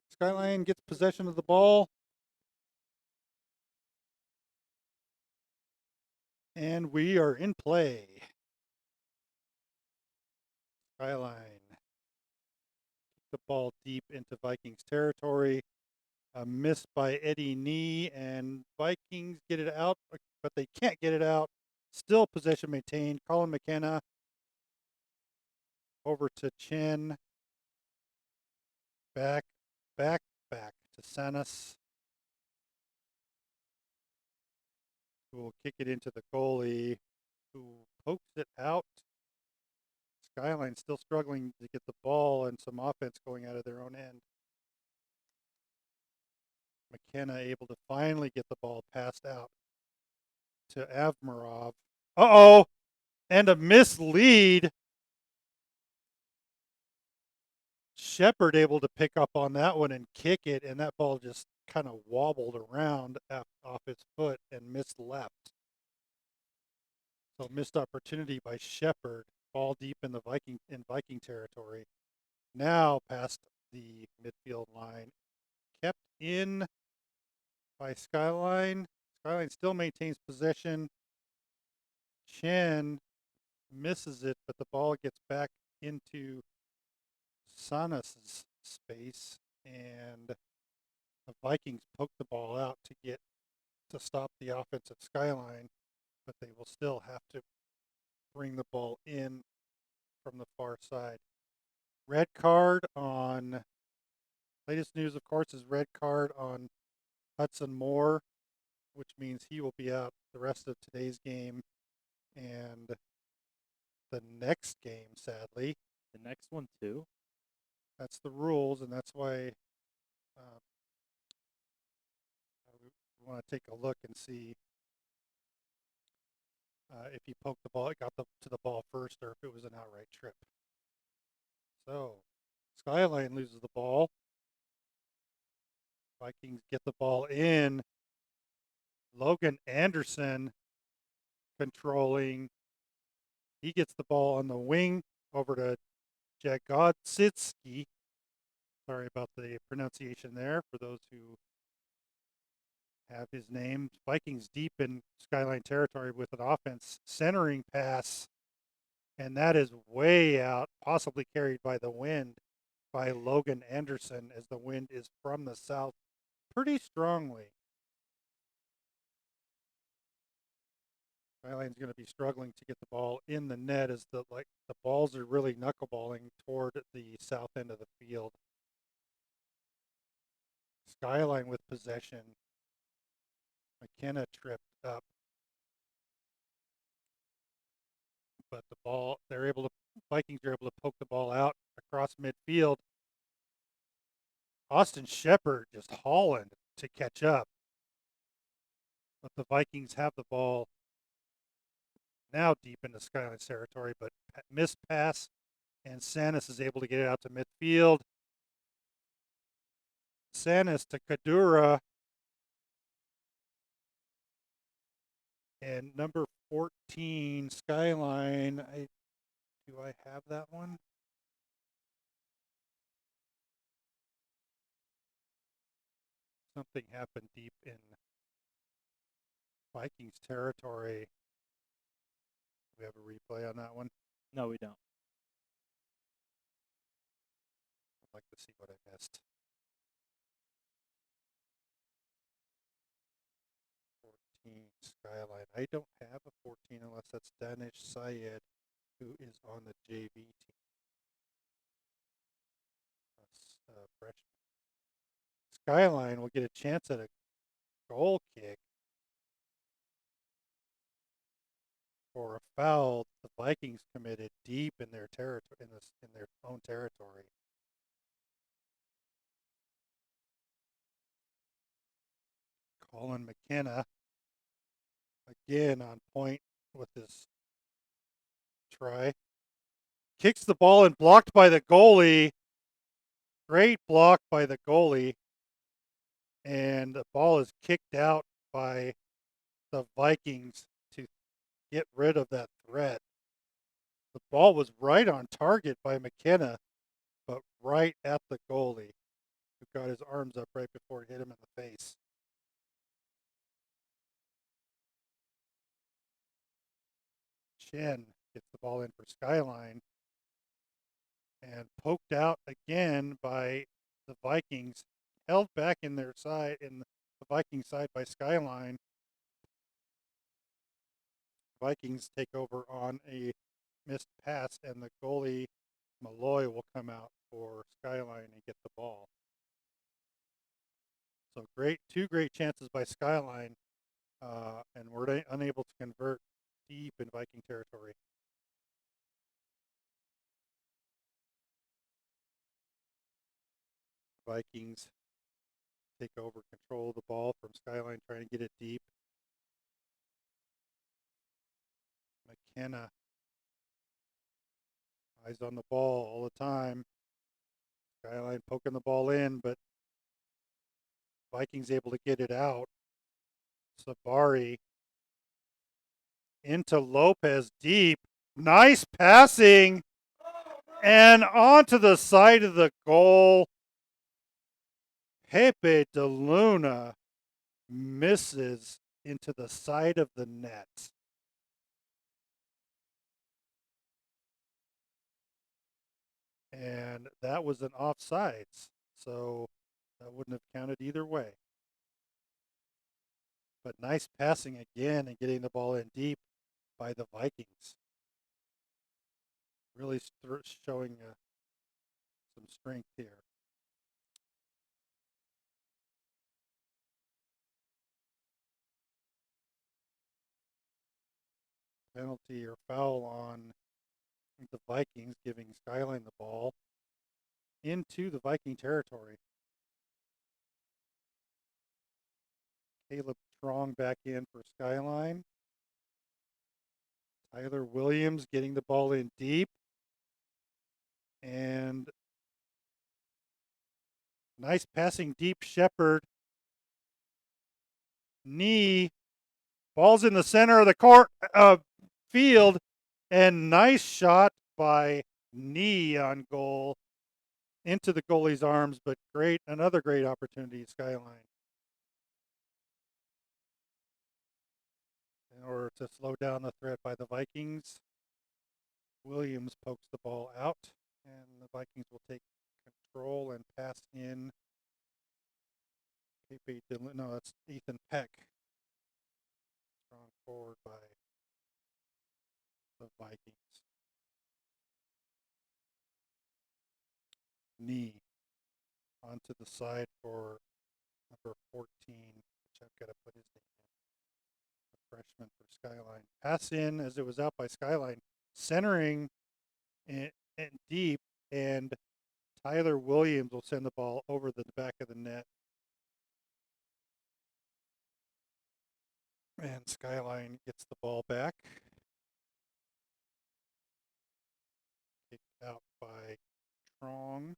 Skyline gets possession of the ball. And we are in play. Skyline. The ball deep into Vikings territory. A miss by Eddie Nee, and Vikings get it out, but they can't get it out. Still possession maintained. Colin McKenna over to Chen. Back to Sanas, who will kick it into the goalie, who pokes it out. Skyline still struggling to get the ball and some offense going out of their own end. McKenna able to finally get the ball passed out to Avmarov. Uh-oh! And a mislead. Shepard able to pick up on that one and kick it, and that ball just kind of wobbled around off his foot and missed left. So missed opportunity by Shepard. Ball deep in the Viking territory. Now past the midfield line. Kept in by Skyline. Skyline still maintains possession. Chen misses it, but the ball gets back into Sanas' space, and the Vikings poke the ball out to stop the offensive Skyline, but they will still have to bring the ball in from the far side. Red card on, latest news, of course, is red card on Hudson Moore, which means he will be out the rest of today's game and the next game, sadly. The next one, too? That's the rules, and that's why we want to take a look and see if he poked the ball, got to the ball first, or if it was an outright trip. So, Skyline loses the ball. Vikings get the ball in. Logan Anderson controlling. He gets the ball on the wing over to Jagodsitsky. Sorry about the pronunciation there for those who have his name. Vikings deep in Skyline territory with an offense centering pass, and that is way out, possibly carried by the wind by Logan Anderson, as the wind is from the south pretty strongly. Skyline's going to be struggling to get the ball in the net as the balls are really knuckleballing toward the south end of the field. Skyline with possession. McKenna tripped up, but the ball, Vikings are able to poke the ball out across midfield. Austin Shepard just hauling to catch up, but the Vikings have the ball now deep into Skyline's territory, but missed pass, and Sanis is able to get it out to midfield. Sanis to Kadura, and number 14, Skyline. Do I have that one? Something happened deep in Vikings territory. Do we have a replay on that one? No, we don't. I'd like to see what I missed. 14, Skyline. I don't have a 14 unless that's Danish Syed, who is on the JV team. That's freshman. Skyline will get a chance at a goal kick for a foul the Vikings committed deep in their territory, in their own territory. Colin McKenna again on point with this try. Kicks the ball and blocked by the goalie. Great block by the goalie. And the ball is kicked out by the Vikings to get rid of that threat. The ball was right on target by McKenna. but right at the goalie, who got his arms up right before it hit him in the face. Chen gets the ball in for Skyline and poked out again by the Vikings, held back in their side, in the Viking side by Skyline. Vikings take over on a missed pass, and the goalie Malloy will come out for Skyline and get the ball. So two great chances by Skyline, and we're unable to convert deep in Viking territory. Vikings take over control of the ball from Skyline, trying to get it deep. McKenna, eyes on the ball all the time. Skyline poking the ball in, but Vikings able to get it out. Sabari into Lopez deep. Nice passing. And onto the side of the goal. Pepe de Luna misses into the side of the net. And that was an offsides, so that wouldn't have counted either way. But nice passing again and getting the ball in deep by the Vikings. Really showing some strength here. Penalty or foul on the Vikings, giving Skyline the ball into the Viking territory. Caleb Strong back in for Skyline. Tyler Williams getting the ball in deep. And nice passing deep, Shepard. Knee. Ball's in the center of the court, field. And nice shot by Knee on goal into the goalie's arms, but another great opportunity, Skyline. In order to slow down the threat by the Vikings, Williams pokes the ball out, and the Vikings will take control and pass in. No, that's Ethan Peck. Strong forward by the Vikings. Knee onto the side for number 14, which I've got to put his name in. The freshman for Skyline. Pass in as it was out by Skyline, centering and deep, and Tyler Williams will send the ball over the back of the net. And Skyline gets the ball back. Kicked out by Strong.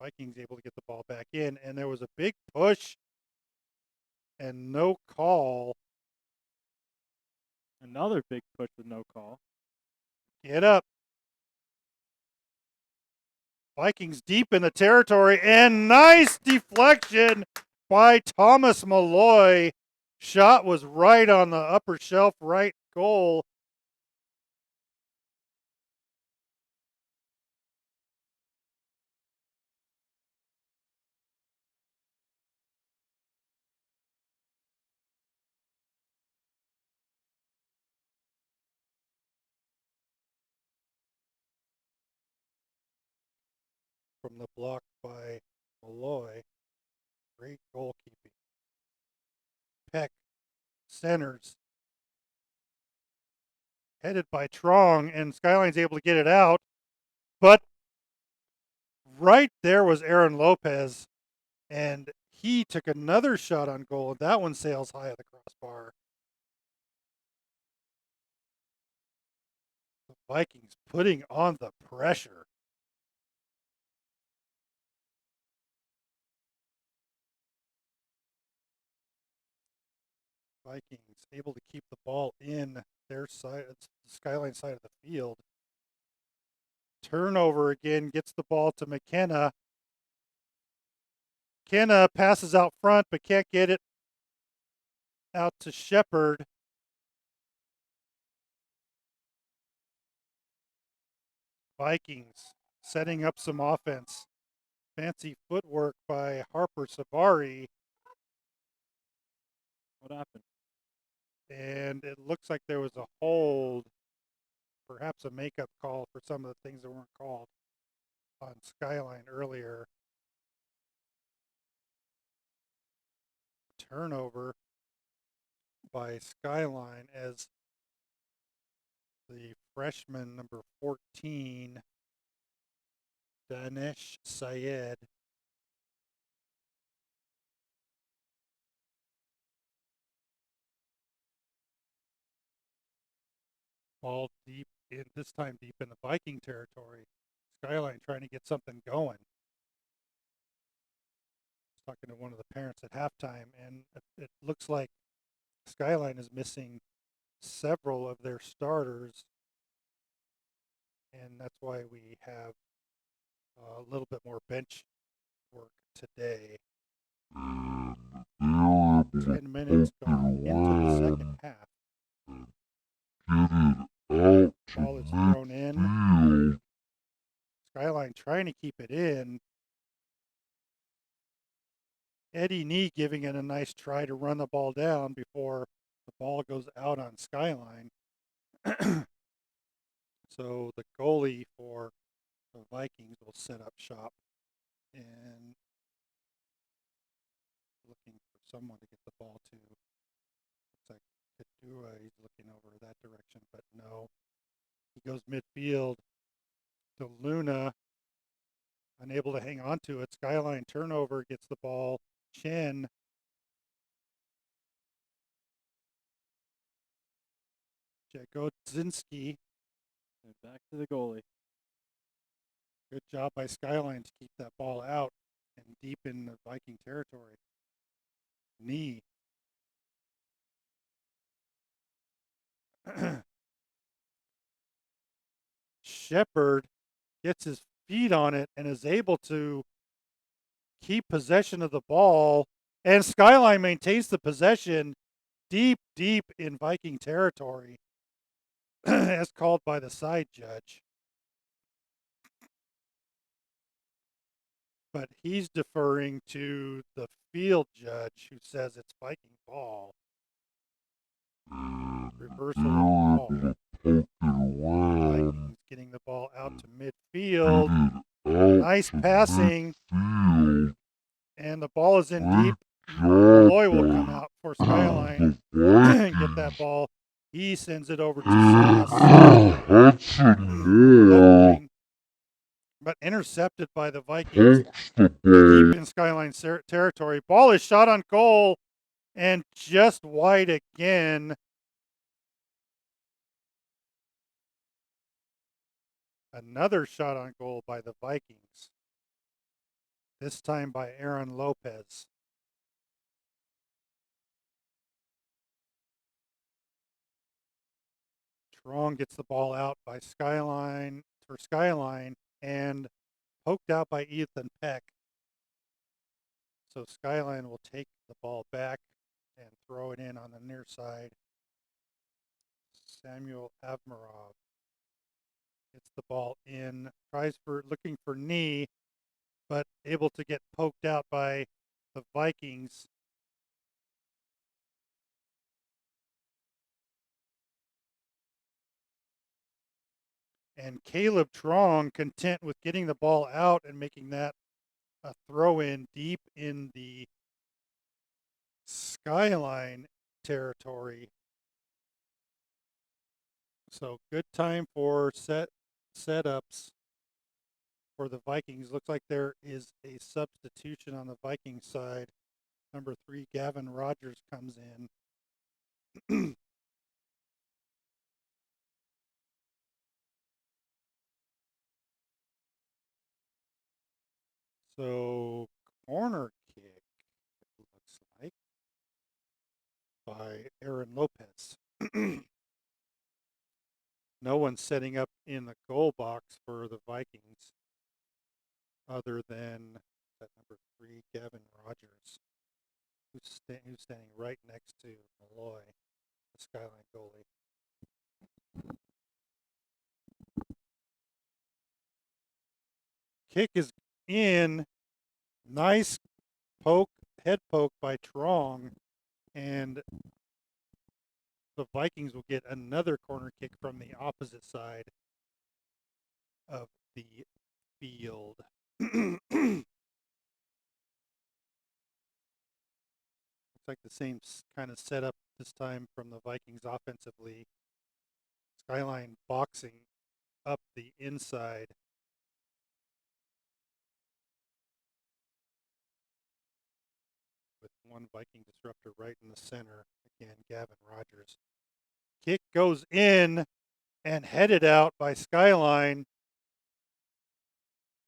Vikings able to get the ball back in, and there was a big push and no call. Another big push with no call. Get up. Vikings deep in the territory, and nice deflection by Thomas Malloy. Shot was right on the upper shelf right goal. From the block by Malloy. Great goalkeeping. Peck centers. Headed by Trong, and Skyline's able to get it out. But right there was Aaron Lopez, and he took another shot on goal, and that one sails high at the crossbar. The Vikings putting on the pressure. Vikings able to keep the ball in their side, the Skyline side of the field. Turnover again, gets the ball to McKenna. McKenna passes out front, but can't get it out to Shepard. Vikings setting up some offense. Fancy footwork by Harper Sabari. What happened? And it looks like there was a hold, perhaps a makeup call for some of the things that weren't called on Skyline earlier. Turnover by Skyline as the freshman number 14, Danesh Syed, ball deep in, this time deep in the Viking territory. Skyline trying to get something going. I was talking to one of the parents at halftime, and it looks like Skyline is missing several of their starters, and that's why we have a little bit more bench work today. And they're able to 10 minutes poke it gone into the second around half. and get it out to Ball is thrown in. midfield. Skyline trying to keep it in. Eddie Nee giving it a nice try to run the ball down before the ball goes out on Skyline. So the goalie for the Vikings will set up shop and looking for someone to get the ball to. Looks like Kadua, he's looking over that direction, but no. He goes midfield to Luna, unable to hang on to it. Skyline turnover, gets the ball. Chen. Jagodzinski. And back to the goalie. Good job by Skyline to keep that ball out and deep in the Viking territory. Knee. Shepard gets his feet on it and is able to keep possession of the ball. And Skyline maintains the possession deep in Viking territory as called by the side judge. But he's deferring to the field judge who says it's Viking ball. And Reversal they're of the able ball. to poke it around. Vikings getting the ball out to midfield. Get it out Nice to passing. midfield. And the ball is in Great deep. job Malloy will by come out for Skyline the and get that Vikings. ball. He sends it over to And Sauce. Hudson Left Moore wing. But intercepted by the Vikings pokes the deep ball in Skyline territory. Ball is shot on goal and just wide again. Another shot on goal by the Vikings. This time by Aaron Lopez. Strong gets the ball out by Skyline and poked out by Ethan Peck. So Skyline will take the ball back and throw it in on the near side. Samuel Avmarov gets the ball in, looking for knee, but able to get poked out by the Vikings. And Caleb Trong content with getting the ball out and making that a throw in deep in the Skyline territory. So good time for setups for the Vikings. Looks like there is a substitution on the Viking side. Number 3, Gavin Rogers comes in. So corner kick, it looks like, by Aaron Lopez. no one's setting up in the goal box for the Vikings other than that number 3, Gavin Rogers, who's standing right next to Malloy, the Skyline goalie. Kick is in. Nice poke, head poke by Trong, and the Vikings will get another corner kick from the opposite side of the field. Looks like the same kind of setup this time from the Vikings offensively. Skyline boxing up the inside. With one Viking disruptor right in the center. Again, Gavin Rogers. Kick goes in and headed out by Skyline.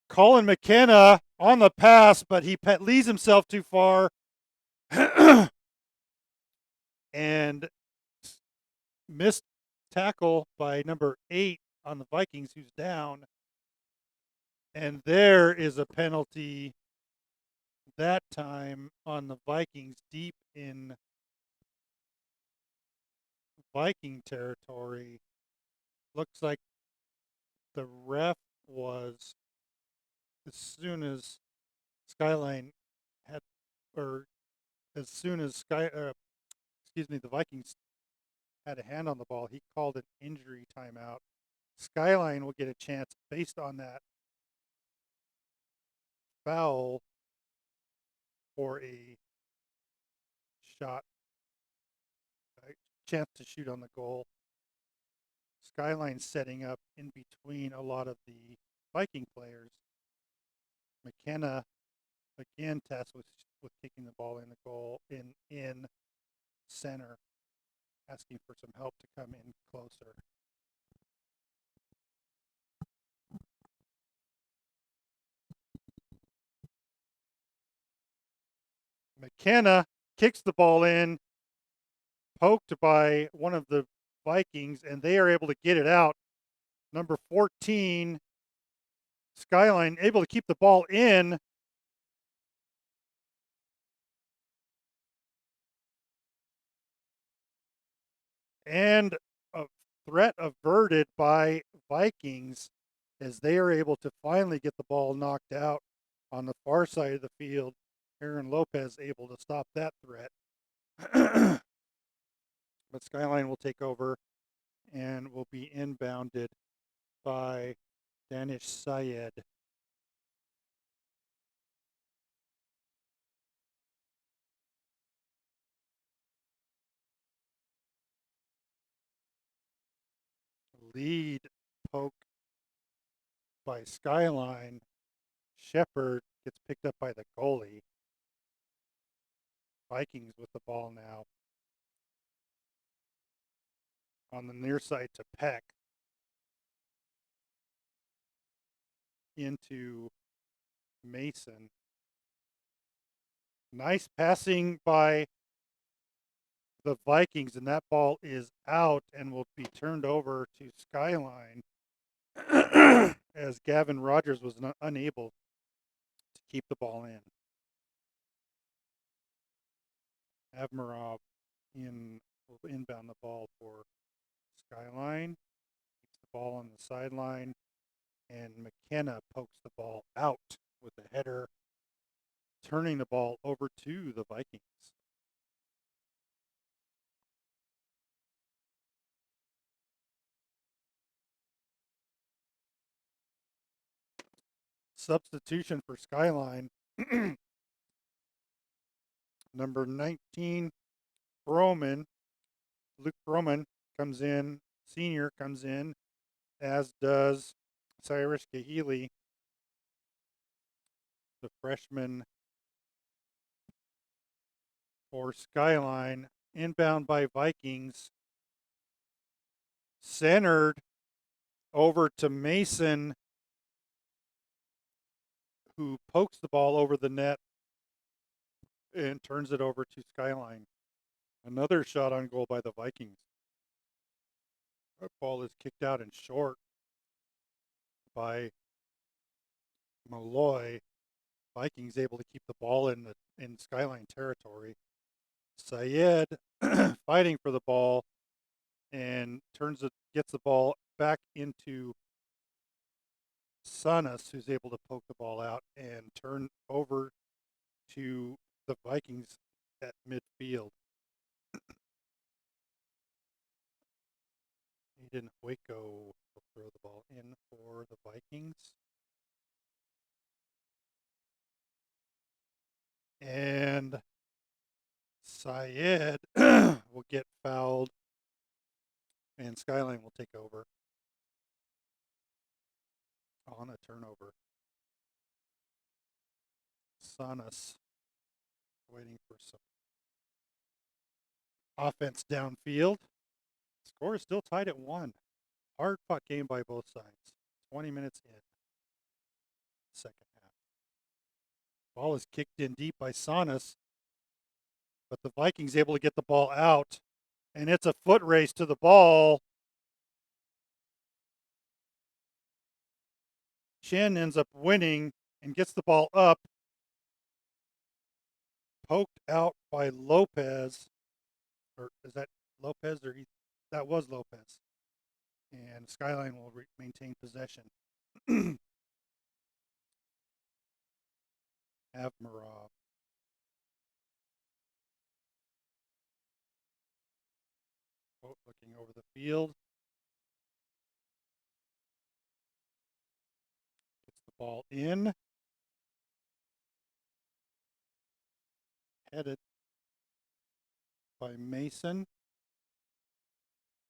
Colin McKenna on the pass, but he leaves himself too far. And missed tackle by number 8 on the Vikings, who's down. And there is a penalty that time on the Vikings deep in Viking territory. Looks like the ref was, as soon as Skyline had, or as soon as the Vikings had a hand on the ball, he called an injury timeout. Skyline will get a chance based on that foul for a shot, a chance to shoot on the goal. Skyline setting up in between a lot of the Viking players. McKenna again tasked with kicking the ball in the goal in center, asking for some help to come in closer. McKenna kicks the ball in, poked by one of the Vikings, and they are able to get it out. Number 14, Skyline, able to keep the ball in. And a threat averted by Vikings as they are able to finally get the ball knocked out on the far side of the field. Aaron Lopez able to stop that threat. But Skyline will take over and will be inbounded by Danish Syed. Lead poke by Skyline. Shepard gets picked up by the goalie. Vikings with the ball now. On the near side to Peck. Into Mason. Nice passing by the Vikings, and that ball is out and will be turned over to Skyline as Gavin Rogers was unable to keep the ball in. Avmarov will inbound the ball for Skyline. Keeps the ball on the sideline, and McKenna pokes the ball out with a header, turning the ball over to the Vikings. Substitution for Skyline. Number 19, Luke Broman comes in, senior comes in, as does Cyrus Kahili, the freshman for Skyline. Inbound by Vikings. Centered over to Mason, who pokes the ball over the net and turns it over to Skyline. Another shot on goal by the Vikings. That ball is kicked out and short by Malloy. Vikings able to keep the ball in Skyline territory. Syed fighting for the ball and gets the ball back into Sanas, who's able to poke the ball out and turn over to the Vikings at midfield. Aiden Waco will throw the ball in for the Vikings. And Syed will get fouled, and Skyline will take over on a turnover. Sanas waiting for some offense downfield. Score is still tied at 1. Hard fought game by both sides. 20 minutes in. Second half. Ball is kicked in deep by Sanas, but the Vikings able to get the ball out, and it's a foot race to the ball. Chen ends up winning and gets the ball up. Poked out by Lopez. Or is that Lopez? That was Lopez. And Skyline will maintain possession. Avmarov. Looking over the field. Gets the ball in. Headed by Mason.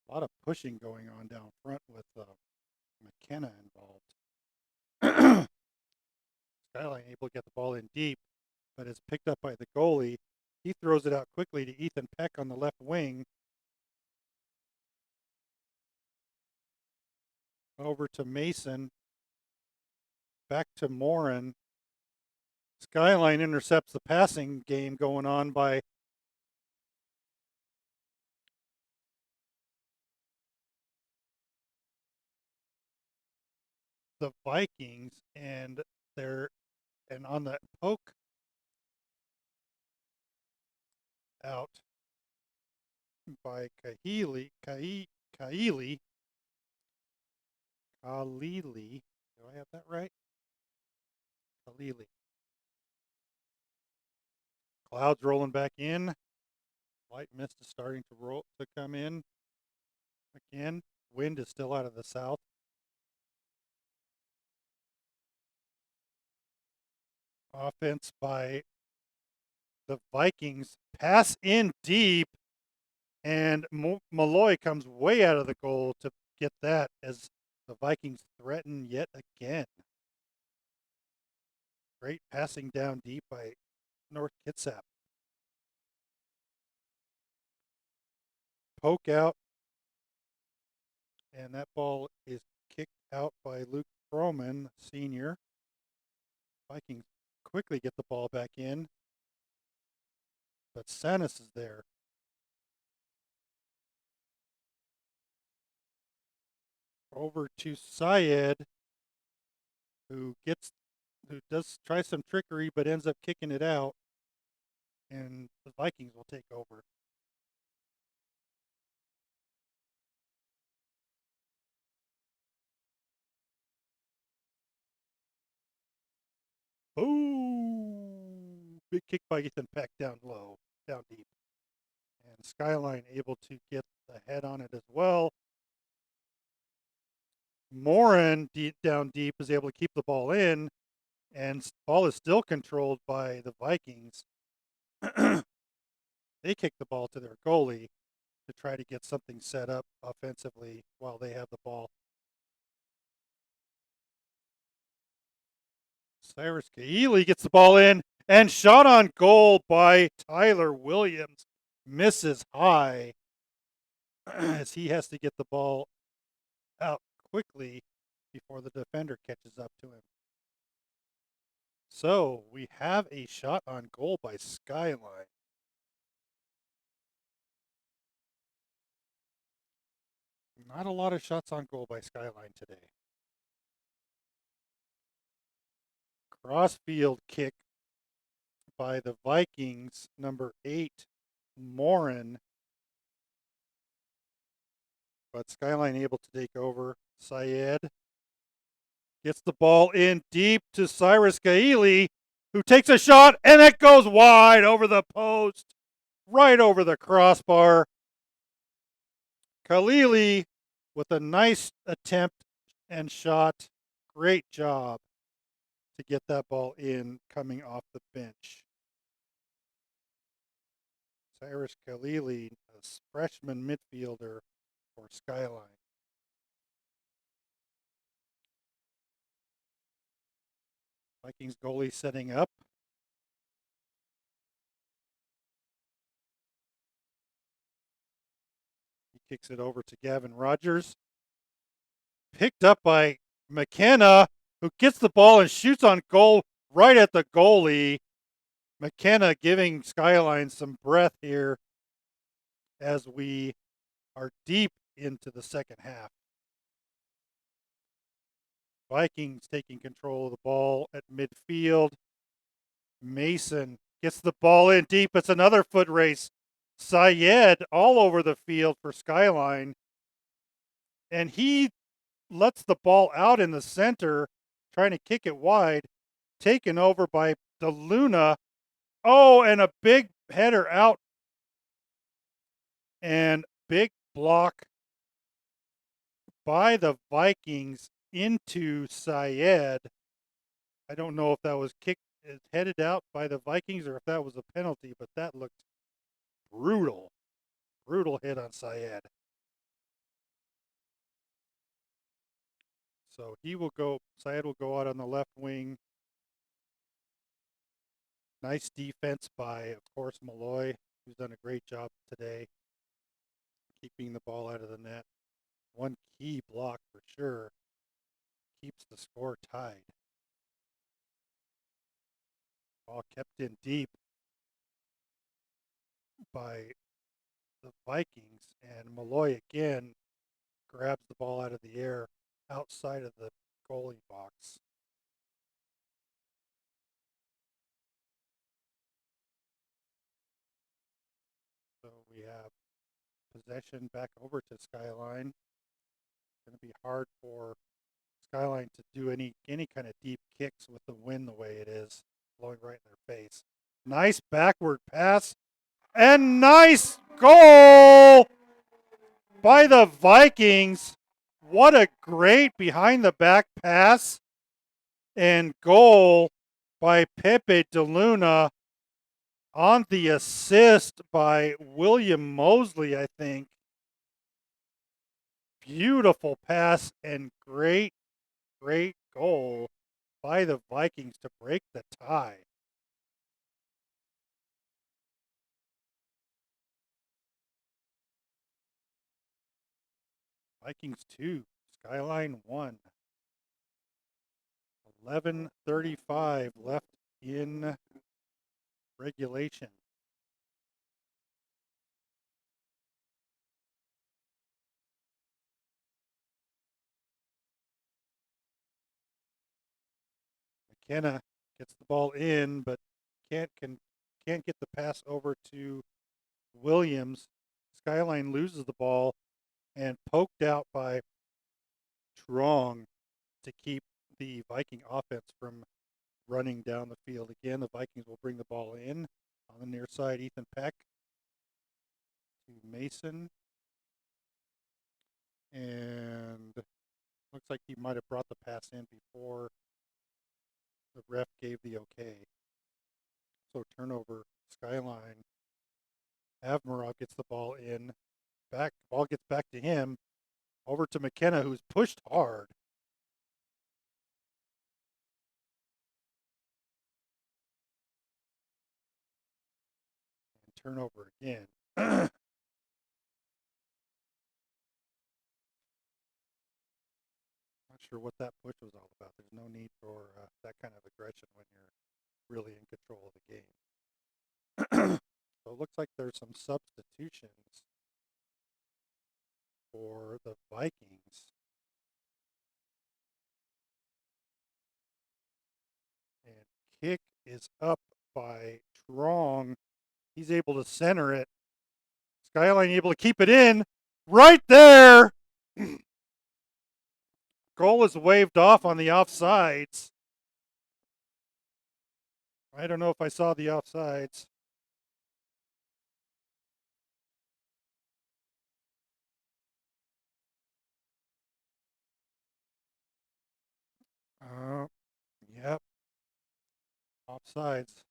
A lot of pushing going on down front with McKenna involved. Skyline able to get the ball in deep, but is picked up by the goalie. He throws it out quickly to Ethan Peck on the left wing. Over to Mason. Back to Morin. Skyline intercepts the passing game going on by the Vikings, and on that poke out by Kahili. Do I have that right? Kalili. Clouds rolling back in. Light mist is starting to come in. Again, wind is still out of the south. Offense by the Vikings. Pass in deep, and Malloy comes way out of the goal to get that as the Vikings threaten yet again. Great passing down deep by North Kitsap. Poke out, and that ball is kicked out by Luke Froman, senior. Vikings quickly get the ball back in, but Sanis is there. Over to Syed, who does try some trickery but ends up kicking it out, and the Vikings will take over. Oh, big kick by Ethan Peck down low, down deep. And Skyline able to get the head on it as well. Morin down deep is able to keep the ball in, and ball is still controlled by the Vikings. They kick the ball to their goalie to try to get something set up offensively while they have the ball. Cyrus Kaeli gets the ball in, and shot on goal by Tyler Williams misses high as he has to get the ball out quickly before the defender catches up to him. So we have a shot on goal by Skyline. Not a lot of shots on goal by Skyline today. Crossfield kick by the Vikings, number 8, Morin. But Skyline able to take over. Syed gets the ball in deep to Cyrus Gaili, who takes a shot, and it goes wide over the post, right over the crossbar. Khalili with a nice attempt and shot. Great job to get that ball in coming off the bench. Cyrus Khalili, a freshman midfielder for Skyline. Vikings goalie setting up. He kicks it over to Gavin Rogers. Picked up by McKenna, who gets the ball and shoots on goal right at the goalie. McKenna giving Skyline some breath here as we are deep into the second half. Vikings taking control of the ball at midfield. Mason gets the ball in deep. It's another foot race. Syed all over the field for Skyline. And he lets the ball out in the center, trying to kick it wide. Taken over by DeLuna. Oh, and a big header out. And big block by the Vikings into Syed. I don't know if that was kicked, headed out by the Vikings, or if that was a penalty, but that looked brutal. Brutal hit on Syed. So Syed will go out on the left wing. Nice defense by, of course, Malloy, who's done a great job today keeping the ball out of the net. One key block for sure keeps the score tied. Ball kept in deep by the Vikings, and Malloy again grabs the ball out of the air outside of the goalie box. So we have possession back over to Skyline. It's going to be hard for Skyline to do any kind of deep kicks with the wind the way it is, blowing right in their face. Nice backward pass, and nice goal by the Vikings. What a great behind the back pass and goal by Pepe DeLuna on the assist by William Mosley, I think. Beautiful pass and great goal by the Vikings to break the tie. Vikings 2, Skyline 1. 11:35 left in regulation. McKenna gets the ball in, but can't get the pass over to Williams. Skyline loses the ball and poked out by Trong to keep the Viking offense from running down the field. Again, the Vikings will bring the ball in on the near side. Ethan Peck to Mason. And looks like he might have brought the pass in before the ref gave the okay. So turnover, Skyline. Avmarov gets the ball in. Ball gets back to him. Over to McKenna, who's pushed hard. And turnover again. Not sure what that push was all about. There's no need for that kind of aggression when you're really in control of the game. So it looks like there's some substitutions. for the Vikings. And kick is up by Trong. He's able to center it. Skyline able to keep it in. Right there! Goal is waved off on the offsides. I don't know if I saw the offsides. Yep. Offsides.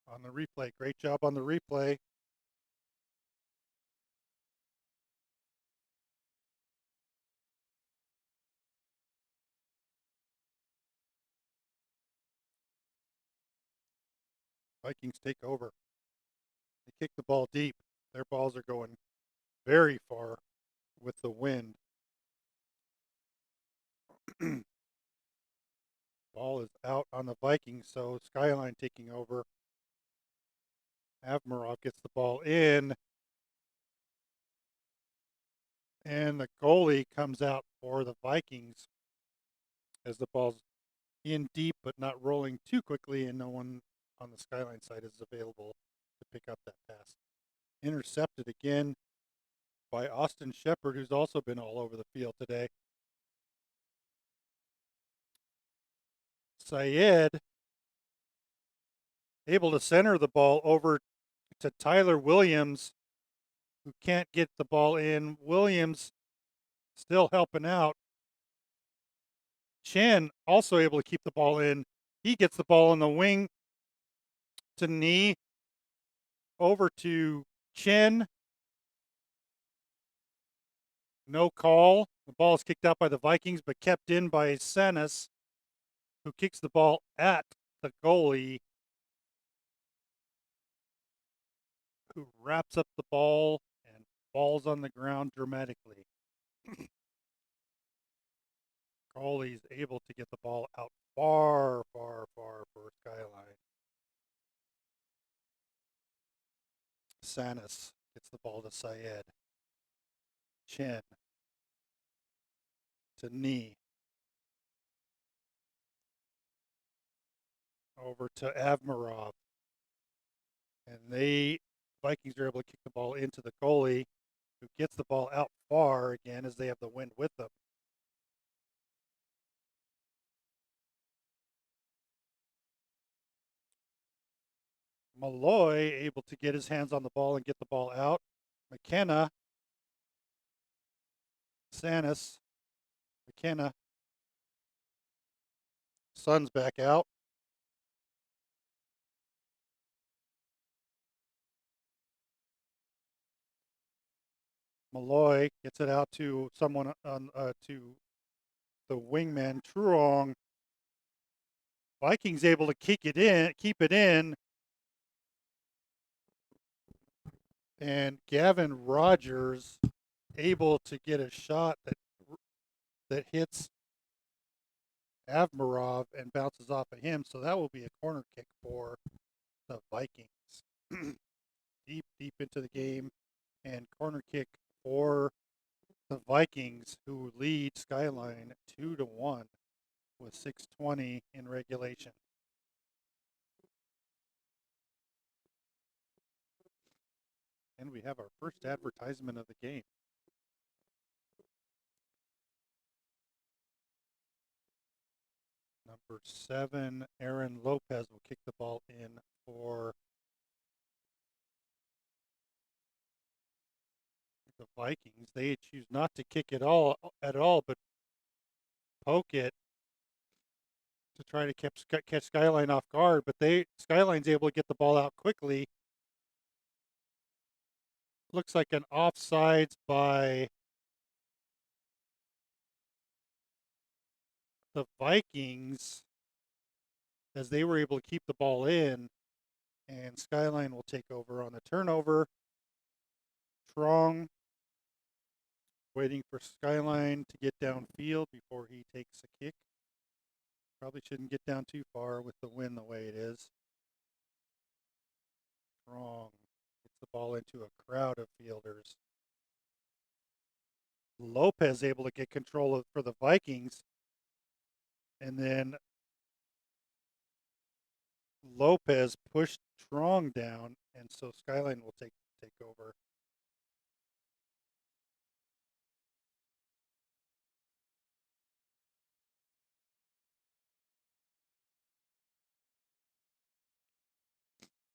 On the replay. Great job on the replay. Vikings take over. They kick the ball deep. Their balls are going very far with the wind. Ball is out on the Vikings, so Skyline taking over. Avmarov gets the ball in. And the goalie comes out for the Vikings as the ball's in deep but not rolling too quickly, and no one on the Skyline side is available to pick up that pass. Intercepted again by Austin Shepard, who's also been all over the field today. Syed able to center the ball over to Tyler Williams, who can't get the ball in. Williams still helping out. Chen also able to keep the ball in. He gets the ball in the wing to knee over to Chen. No call. The ball is kicked out by the Vikings, but kept in by Sanis, who kicks the ball at the goalie, who wraps up the ball and falls on the ground dramatically. Goalie's able to get the ball out far, far, far for Skyline. Sanis gets the ball to Syed. Chen to knee. Over to Avmarov. And Vikings are able to kick the ball into the goalie, who gets the ball out far again as they have the wind with them. Malloy able to get his hands on the ball and get the ball out. McKenna. Sanis. McKenna. Sun's back out. Malloy gets it out to someone on to the wingman Truong. Vikings able to keep it in, and Gavin Rogers able to get a shot that hits Avmarov and bounces off of him. So that will be a corner kick for the Vikings. deep into the game, and corner kick for the Vikings, who lead Skyline 2-1 with 6:20 in regulation. And we have our first advertisement of the game. Number 7, Aaron Lopez will kick the ball in for the Vikings. They choose not to kick it at all, but poke it to try to catch Skyline off guard. But Skyline's able to get the ball out quickly. Looks like an offsides by the Vikings, as they were able to keep the ball in, and Skyline will take over on the turnover. Trong waiting for Skyline to get downfield before he takes a kick. Probably shouldn't get down too far with the wind the way it is. Strong gets the ball into a crowd of fielders. Lopez able to get control of for the Vikings. And then Lopez pushed Strong down, and so Skyline will take over.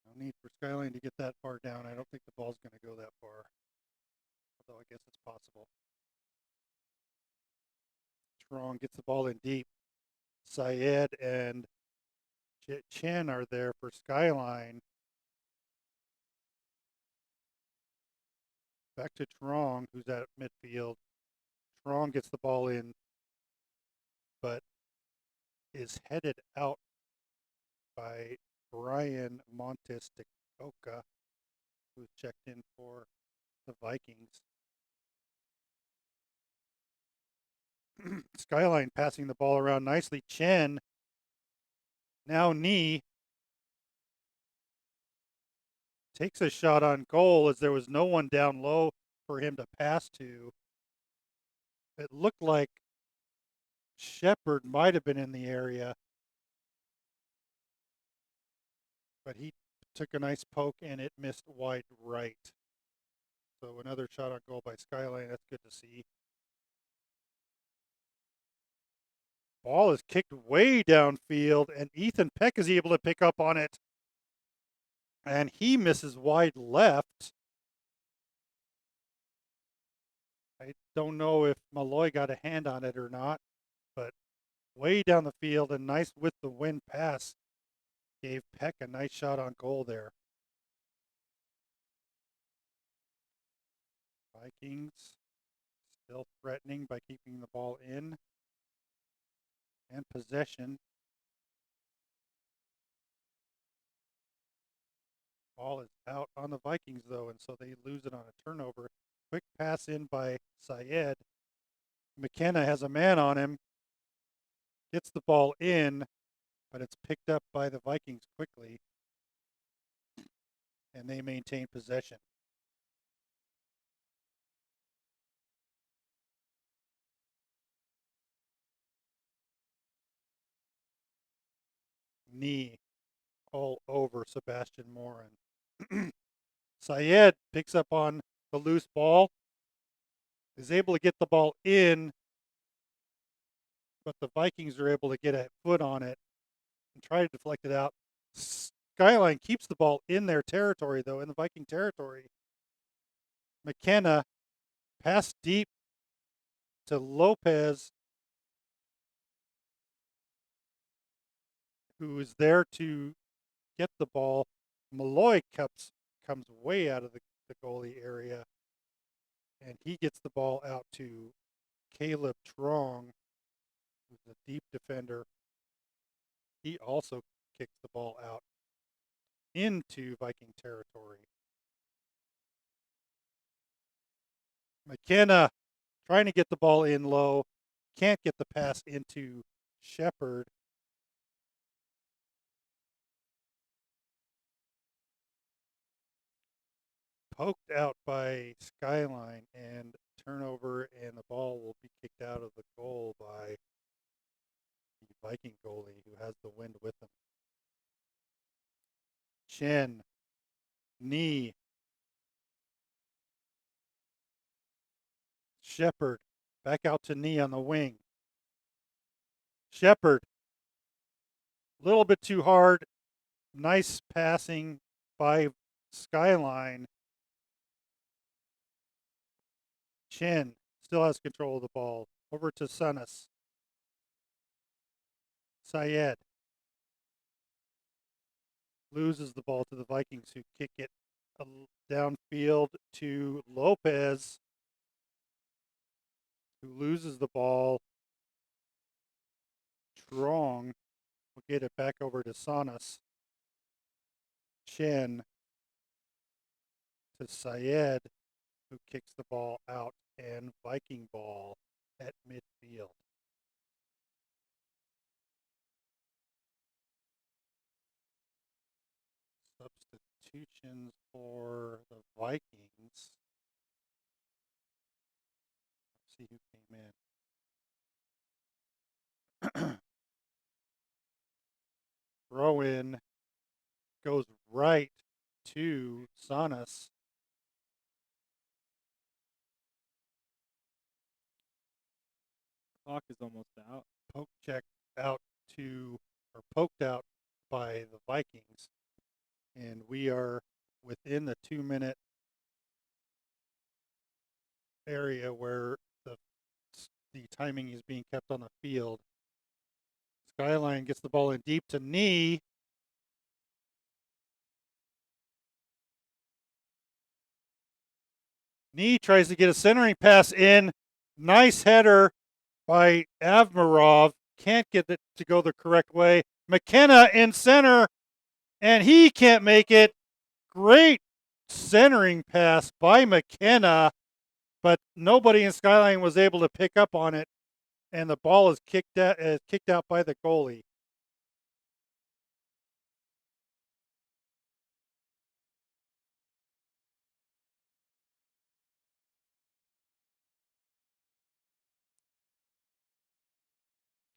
No need for Skyline to get that far down. I don't think the ball's going to go that far. Although I guess it's possible. Strong gets the ball in deep. Syed and Chen are there for Skyline. Back to Trong, who's at midfield. Trong gets the ball in, but is headed out by Brian Montes de Oca, who's checked in for the Vikings. Skyline passing the ball around nicely. Chen, now knee, takes a shot on goal as there was no one down low for him to pass to. It looked like Shepard might have been in the area, but he took a nice poke and it missed wide right. So another shot on goal by Skyline. That's good to see. Ball is kicked way downfield, and Ethan Peck is able to pick up on it. And he misses wide left. I don't know if Malloy got a hand on it or not, but way down the field and nice with the wind pass gave Peck a nice shot on goal there. Vikings still threatening by keeping the ball in and possession. Ball is out on the Vikings though, and so they lose it on a turnover. Quick pass in by Syed. McKenna has a man on him. Gets the ball in, but it's picked up by the Vikings quickly. And they maintain possession. Knee all over Sebastian Morin. Syed picks up on the loose ball, is able to get the ball in, but the Vikings are able to get a foot on it and try to deflect it out. Skyline keeps the ball in their territory, though, in the Viking territory. McKenna pass deep to Lopez, who is there to get the ball. Malloy comes way out of the goalie area, and he gets the ball out to Caleb Trong, who's a deep defender. He also kicks the ball out into Viking territory. McKenna trying to get the ball in low, can't get the pass into Shepard. Poked out by Skyline, and turnover, and the ball will be kicked out of the goal by the Viking goalie, who has the wind with him. Chen, knee. Shepard, back out to knee on the wing. Shepard, a little bit too hard. Nice passing by Skyline. Chen still has control of the ball. Over to Sunnis. Syed loses the ball to the Vikings, who kick it downfield to Lopez, who loses the ball. Strong will get it back over to Sanas. Chen to Syed, who kicks the ball out, and Viking ball at midfield. substitutions for the Vikings. Let's see who came in. Throw in goes right to Sanas. Clock is almost out. Poke checked out to, or poked out by the Vikings. And we are within the 2-minute area where the timing is being kept on the field. Skyline gets the ball in deep to Knee. Knee tries to get a centering pass in. Nice header by Avmarov. Can't get it to go the correct way. McKenna in center, and he can't make it. Great centering pass by McKenna, but nobody in Skyline was able to pick up on it, and the ball is kicked out by the goalie.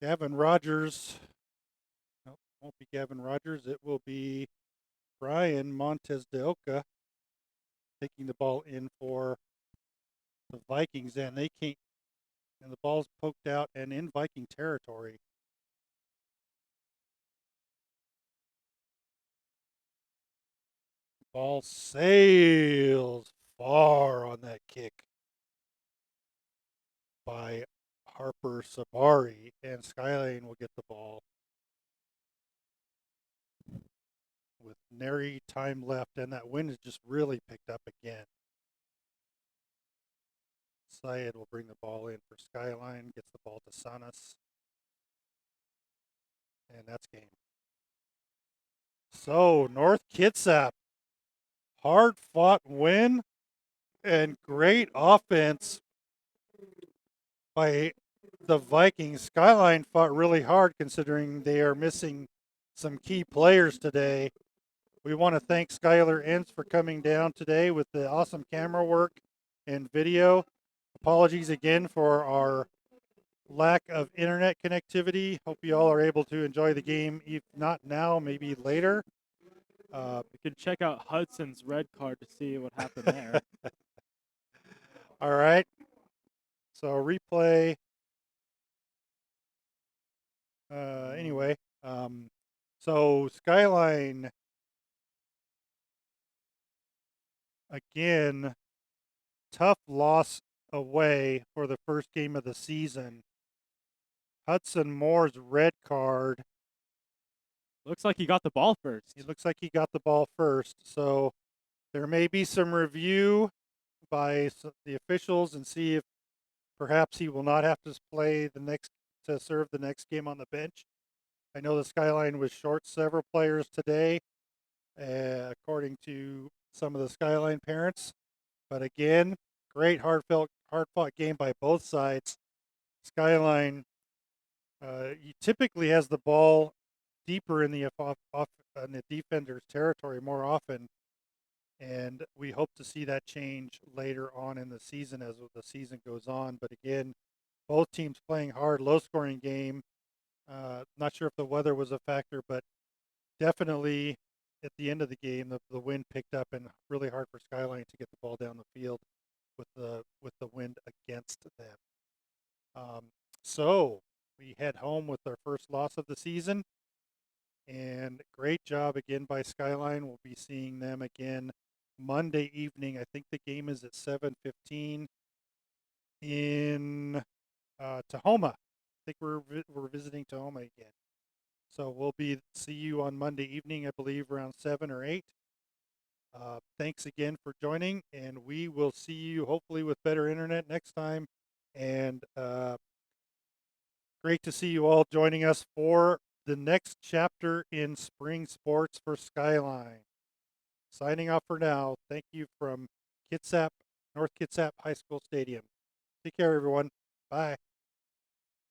Gavin Rogers. Nope, won't be Gavin Rogers. It will be Brian Montes de Oca taking the ball in for the Vikings, and they can't. And the ball's poked out and in Viking territory. Ball sails far on that kick by Harper Sabari, and Skyline will get the ball with nary time left, and that wind has just really picked up again. Syed will bring the ball in for Skyline, gets the ball to Sanas, and that's game. So, North Kitsap, hard-fought win and great offense by the Vikings. Skyline fought really hard considering they are missing some key players today. We want to thank Skylar Ince for coming down today with the awesome camera work and video. Apologies again for our lack of internet connectivity. Hope you all are able to enjoy the game, if not now, maybe later. You can check out Hudson's red card to see what happened there. All right. So replay. Anyway, so Skyline again, tough loss away for the first game of the season. Hudson Moore's red card. Looks like he got the ball first. It looks like he got the ball first. So there may be some review by the officials and see if perhaps he will not have to play to serve the next game on the bench. I know the Skyline was short several players today, according to some of the Skyline parents. But again, great hard-fought game by both sides. Skyline he typically has the ball deeper in the in the defender's territory more often, and we hope to see that change later on in the season as the season goes on. But again, both teams playing hard, low-scoring game. Not sure if the weather was a factor, but definitely at the end of the game, the wind picked up and really hard for Skyline to get the ball down the field with the wind against them. So we head home with our first loss of the season, and great job again by Skyline. We'll be seeing them again Monday evening. I think the game is at 7:15 in Tahoma. I think we're visiting Tahoma again. So we'll see you on Monday evening, I believe, around 7 or 8. Thanks again for joining, and we will see you hopefully with better internet next time. And great to see you all joining us for the next chapter in spring sports for Skyline. Signing off for now. Thank you from Kitsap, North Kitsap High School Stadium. Take care, everyone. Bye.